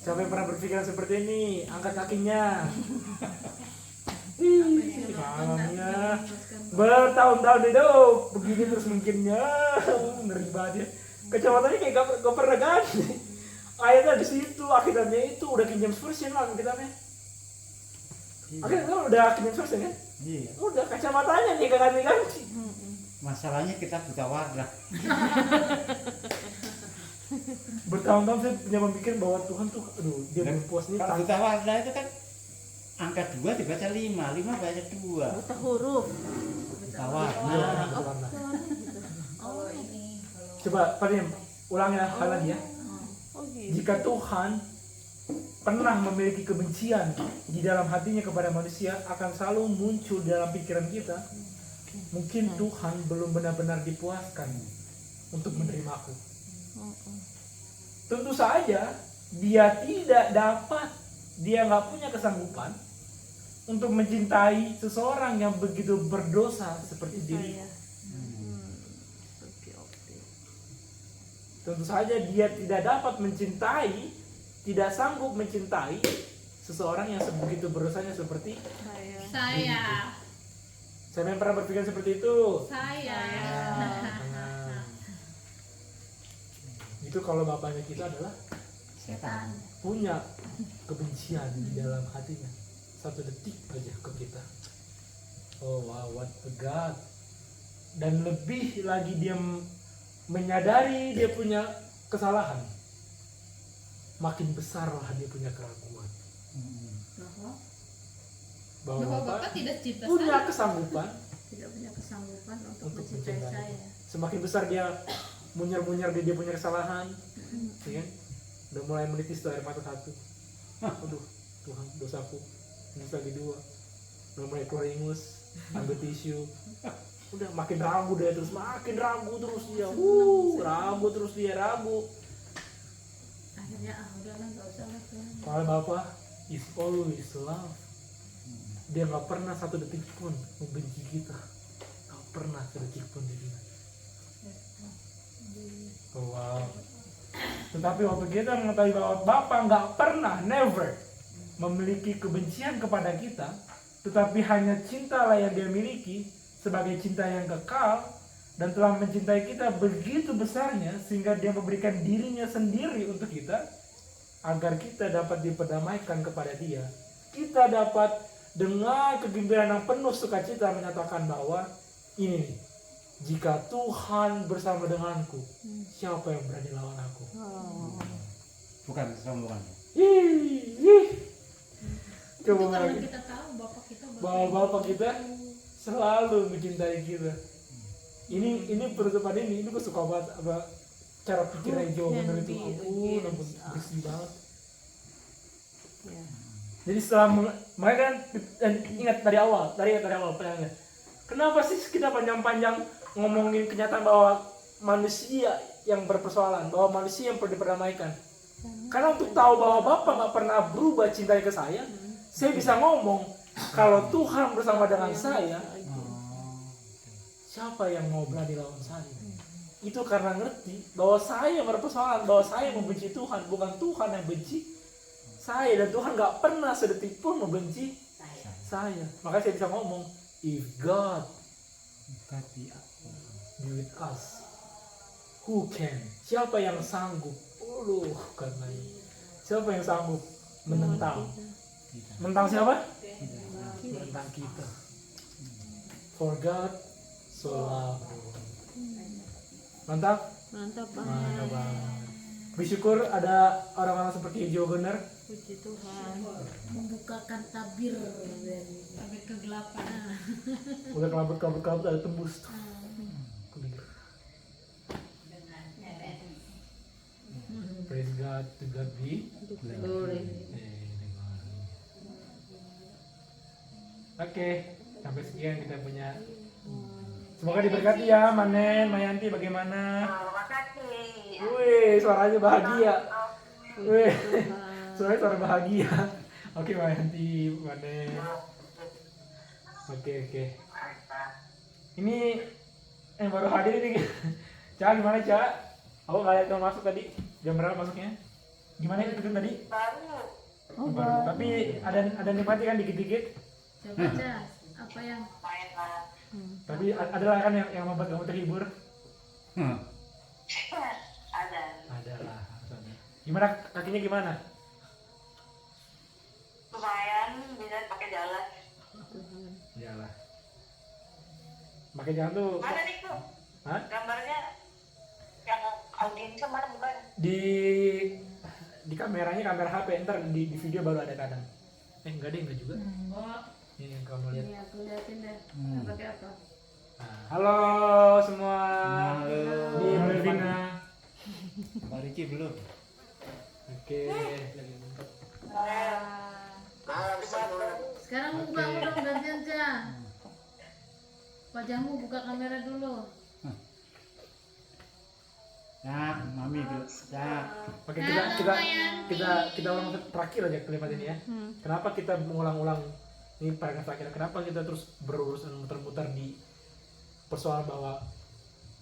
Siapa yang pernah berpikiran seperti ini? Angkat kakinya. Malamnya bertahun-tahun hidup begini terus mungkinnya, ngeri banget ya. Kacamatanya kayak gak pernah ganti. Ayatnya di situ, akhirnya itu udah King James Version lah kitabnya. Akhirnya kan udah King James Version kan? Iya. Udah kacamatanya nih gak ganti-ganti. Masalahnya kita buta warna. Bertahun-tahun saya punya pemikiran bahwa Tuhan tuh, aduh dia belum puas nih. Kalau buta warna itu kan angka 2 dibaca 5, 5 baca 2. Buta huruf. Buta warna. Warna. Kalau ini kalau Coba Pak Dim, ulangi lagi ya. Oh gitu. Jika Tuhan pernah memiliki kebencian di dalam hatinya kepada manusia, akan selalu muncul dalam pikiran kita. Mungkin Tuhan belum benar-benar dipuaskan untuk menerimaku. Tentu saja dia tidak dapat, dia nggak punya kesanggupan untuk mencintai seseorang yang begitu berdosa seperti dirinya. Tentu saja dia tidak dapat mencintai, tidak sanggup mencintai seseorang yang sebegitu berdosanya seperti Saya. saya yang pernah berpikir seperti itu. Saya. Itu kalau bapaknya kita adalah Setan. punya kebencian di dalam hatinya, 1 detik aja ke kita. Oh wow, what a God. Dan lebih lagi dia menyadari dia punya kesalahan, makin besarlah dia punya keraguan bahwa Bahwa Bapak Bapak tidak cinta punya saya. kesanggupan. tidak punya kesanggupan untuk Untuk mencintai mencintai. saya. Semakin besar dia munyer-munyer dia punya kesalahan, ya kan? Udah mulai menitis tuh air mata 1. Aduh, Tuhan dosaku. Ini lagi 2. Udah mulai keluar ingus, ambil tisu. Udah makin ragu dia terus, makin ragu terus dia. Ragu terus dia, ragu. Akhirnya udahlah nggak usah lah Tuhan. Kalau Bapak is always love. Dia nggak pernah 1 detik pun membenci kita. Nggak pernah 1 detik pun dia. Oh, wow. Tetapi waktu kita mengetahui bahwa Bapa nggak pernah, never memiliki kebencian kepada kita, tetapi hanya cintalah yang dia miliki sebagai cinta yang kekal, dan telah mencintai kita begitu besarnya sehingga dia memberikan dirinya sendiri untuk kita agar kita dapat diperdamaikan kepada dia. Kita dapat dengan kegembiraan yang penuh sukacita menyatakan bahwa ini nih, jika Tuhan bersama denganku, siapa yang berani lawan aku? Bukan kesombongan. Coba Itu karena lagi. kita tahu Bapak kita Bahwa Bapak kita selalu mencintai kita. Ini penutupan ini gue suka banget apa cara pikirnya Joe bener itu. Ampun, bersih banget. Jadi setelah makanya kan dan ingat dari awal pertanyaannya. Kenapa sih kita panjang-panjang ngomongin kenyataan bahwa manusia yang berpersoalan, bahwa manusia yang perlu diperdamaikan? Karena untuk tahu bahwa Bapak nggak pernah berubah cintanya ke saya bisa ngomong kalau Tuhan bersama dengan saya, siapa yang mau berani lawan saya? Itu karena ngerti bahwa saya berpersoalan, bahwa saya membenci Tuhan, bukan Tuhan yang benci saya, dan Tuhan nggak pernah sedetik pun membenci saya. Makanya saya bisa ngomong, if God be with us, who can? Siapa yang sanggup? Karena ini. Siapa yang sanggup menentang? Menentang siapa? Menentang kita. For God so loved the world. Mantap? Mantap Mantap banget. Bersyukur ada orang-orang seperti Jo Gunner. Puji Tuhan membukakan tabir kegelapan. Udah kelabut ada tembus. Praise God, to God be glory. Oke, sampai sekian kita punya. Semoga diberkati ya, Manen, Mayanti, bagaimana? Wih, suaranya bahagia. Wih, suara bahagia. Oke, Mayanti, Manen. Oke. Ini yang baru hadir ini. Cak, gimana Cak? Aku nggak lihat kamu masuk tadi. Jam berapa masuknya? Gimana itu tadi? Baru. Tapi ada nikmati kan dikit-dikit. Coba apa yang Tapi adalah kan yang membuat kamu terhibur. Ada lah. Gimana kakinya gimana? Lumayan bisa pakai jalan. Jalan. Pakai jalan tuh. Mana nih tuh? Hah? Gambarnya yang audiens mana bukan? Di kameranya kamera HP, ntar di video baru ada kadang. Enggak juga. Ini yang kamu lihat. ini aku liatin deh pakai apa? Nah, halo semua. Halo. Ini Melvina. Pak Riki belum? Oke. Sekarang buka dong gantian Cah. Wajahmu buka kamera dulu. Nah, mami dulu. Nah, Oke, Halo, kita ulang terakhir aja kalimat ini ya. Kenapa kita mengulang-ulang ini paragraf terakhir? Kenapa kita terus berurus dan muter-muter di persoalan bahwa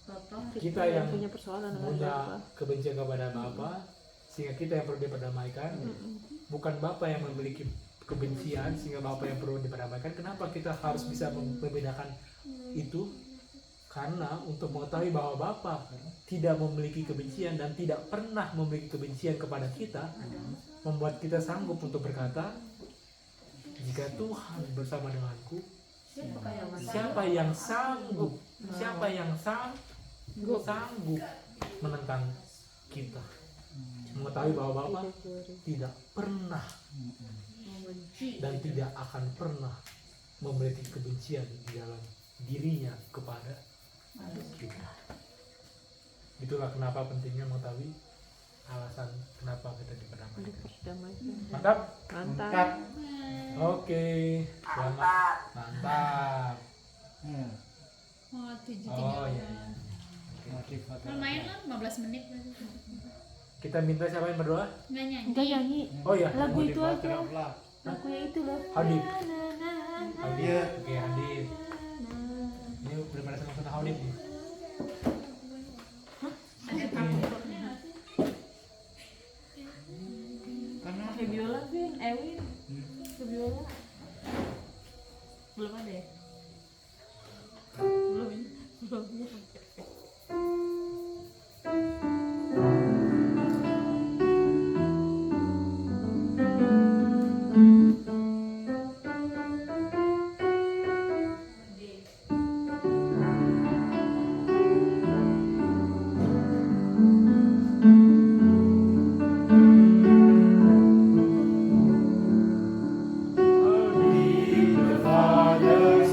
Bapak kita yang punya persoalan dengan punya Bapak. kebencian kepada Bapa, sehingga kita yang perlu diperdamaikan, bukan Bapa yang memiliki kebencian sehingga Bapa yang perlu diperdamaikan. Kenapa kita harus bisa membedakan itu? Karena untuk mengetahui bahwa Bapa tidak memiliki kebencian dan tidak pernah memiliki kebencian kepada kita, membuat kita sanggup untuk berkata, jika Tuhan bersama denganku, siapa yang sanggup menentang kita? Mengetahui bahwa Bapa tidak pernah dan tidak akan pernah memiliki kebencian di dalam dirinya kepada kita. Itulah kenapa pentingnya mengetahui alasan kenapa kita diperdamaikan. Mantap? mantap. Oke, selamat. Mantap. Oh, 7 Oh iya. Motivator. Lumayan lah 15 menit. Kita minta siapa yang berdoa? Nggak nyanyi. Enggak nyanyi. Oh iya. Lagu itu Motivator aja. of love. Lagu yang itu loh. Hadid. Na. Hadid. Oke, Hadid. Ini belum ada sama Hadid nih. Karena Ke biola Vin, Ewin. Ke biola. Belum ada ya? Belum. The Father's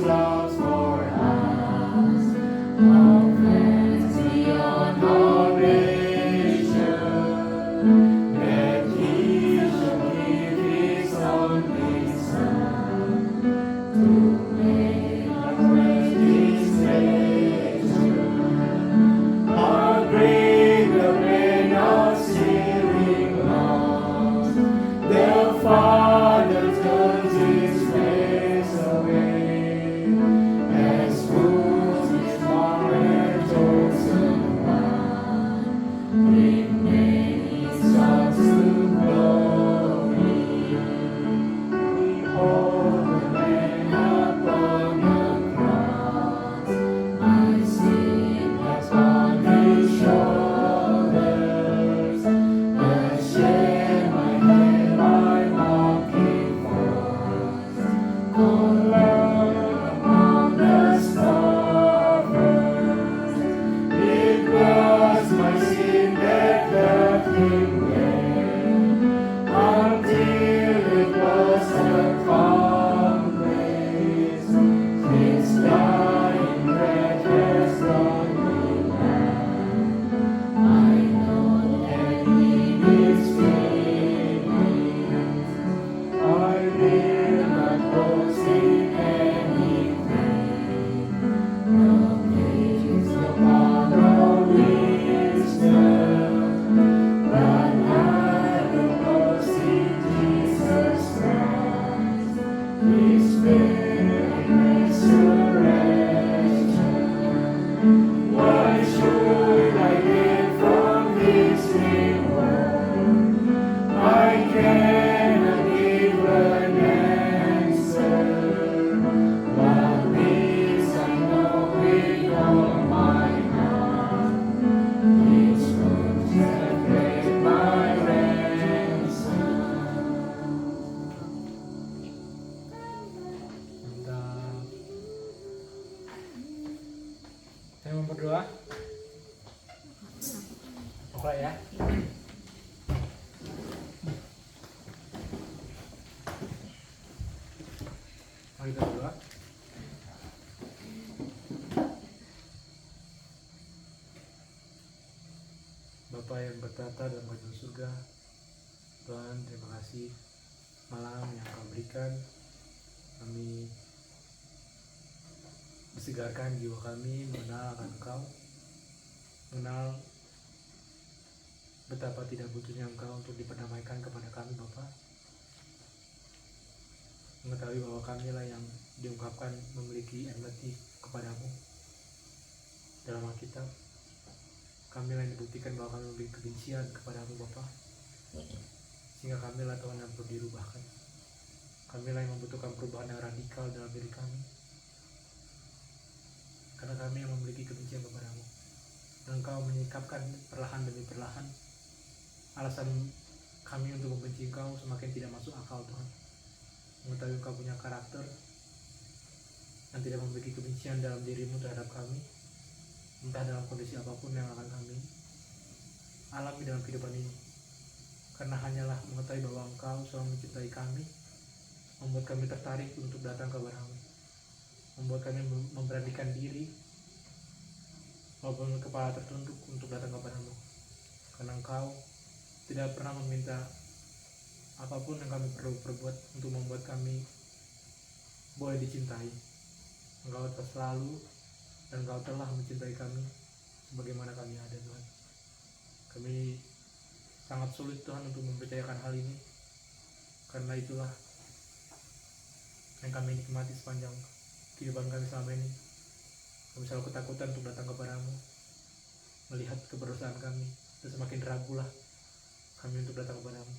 Oke ya. Mari kita berdoa. Bapa yang bertata dalam kerajaan surga, Tuhan, terima kasih malam yang Kau berikan. Kami disegarkan jiwa kami mengenal akan Engkau, mengenal betapa tidak butuhnya Engkau untuk diperdamaikan kepada kami, Bapa. Mengetahui bahwa kamilah yang diungkapkan memiliki enmity kepadamu dalam Alkitab. Kamilah yang dibuktikan bahwa kami memiliki kebencian kepadamu, Bapa. Sehingga kamilah Tuhan yang perlu dirubahkan. Kamilah yang membutuhkan perubahan yang radikal dalam diri kami. Karena kami yang memiliki kebencian kepadamu. Dan Engkau menyikapkan perlahan demi perlahan alasan kami untuk membenci Engkau semakin tidak masuk akal, Tuhan. Mengetahui Engkau punya karakter dan tidak memiliki kebencian dalam dirimu terhadap kami, entah dalam kondisi apapun yang akan kami alami dalam kehidupan ini. Karena hanyalah mengetahui bahwa Engkau selalu mencintai kami, membuat kami tertarik untuk datang kepadamu, membuat kami memberanikan diri walaupun kepala tertunduk untuk datang kepadamu. Karena Engkau tidak pernah meminta apapun yang kami perlu perbuat untuk membuat kami boleh dicintai. Engkau telah selalu dan Engkau telah mencintai kami sebagaimana kami ada, Tuhan. Kami sangat sulit, Tuhan, untuk mempercayakan hal ini. Karena itulah yang kami nikmati sepanjang kehidupan kami selama ini. Kami selalu ketakutan untuk datang kepadamu, melihat keberdosaan kami, dan semakin ragulah kami untuk datang kepadamu.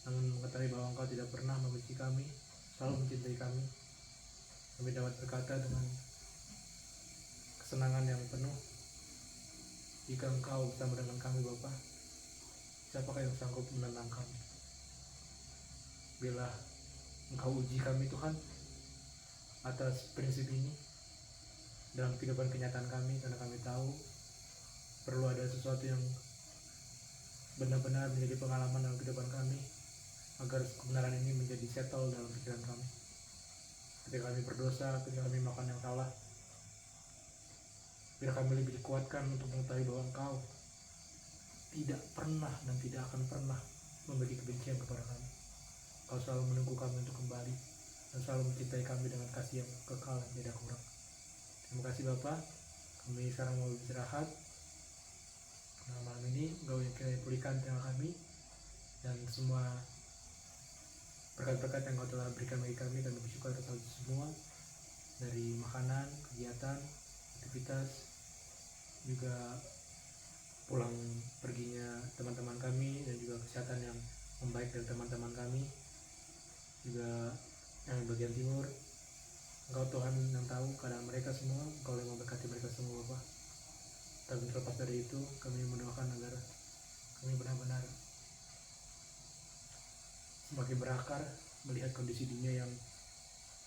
Namun mengetahui bahwa Engkau tidak pernah membenci kami, selalu mencintai kami, kami dapat berkata dengan kesenangan yang penuh, jika Engkau bersama dengan kami, Bapa, siapakah yang sanggup menentang kami? Bila Engkau uji kami, Tuhan, atas prinsip ini dalam kehidupan kenyataan kami, karena kami tahu perlu ada sesuatu yang benar-benar menjadi pengalaman dalam kehidupan kami, agar kebenaran ini menjadi settle dalam pikiran kami. Ketika kami berdosa, ketika kami melakukan yang salah, biar kami lebih dikuatkan untuk mengetahui bahwa Engkau tidak pernah dan tidak akan pernah memiliki kebencian kepada kami. Engkau selalu menunggu kami untuk kembali dan selalu mencintai kami dengan kasih yang kekal dan tidak kurang. Terima kasih Bapa. Kami sekarang mau beristirahat. Nah, malam ini Engkau yang kiranya pulihkan telinga kami dan semua berkat-berkat yang Kau telah berikan bagi kami. Kami bersyukur atas hal itu semua, dari makanan, kegiatan, aktivitas, juga pulang perginya teman-teman kami, dan juga kesehatan yang membaik dari teman-teman kami, juga yang bagian timur. Engkau Tuhan yang tahu keadaan mereka semua, Engkau yang memberkati mereka semua, Bapak. Tapi terlepas dari itu, kami mendoakan agar kami benar-benar semakin berakar melihat kondisi dunia yang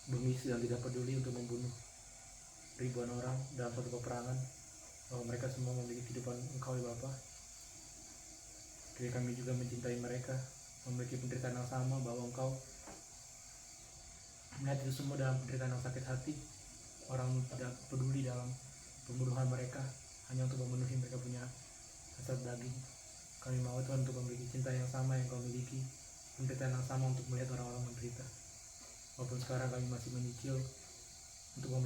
bengis dan tidak peduli untuk membunuh ribuan orang dalam suatu peperangan, bahwa mereka semua memiliki kehidupan Engkau, ya Bapa. Jadi kami juga mencintai mereka, memiliki penderitaan yang sama, bahwa Engkau melihat itu semua dalam penderitaan yang sakit hati. Orang tidak peduli dalam pembunuhan mereka hanya untuk memenuhi mereka punya hasrat daging. Kami mau Tuhan untuk memiliki cinta yang sama yang Kau miliki, penderitaan yang sama untuk melihat orang-orang menderita. Walaupun sekarang kami masih menyicil untuk memiliki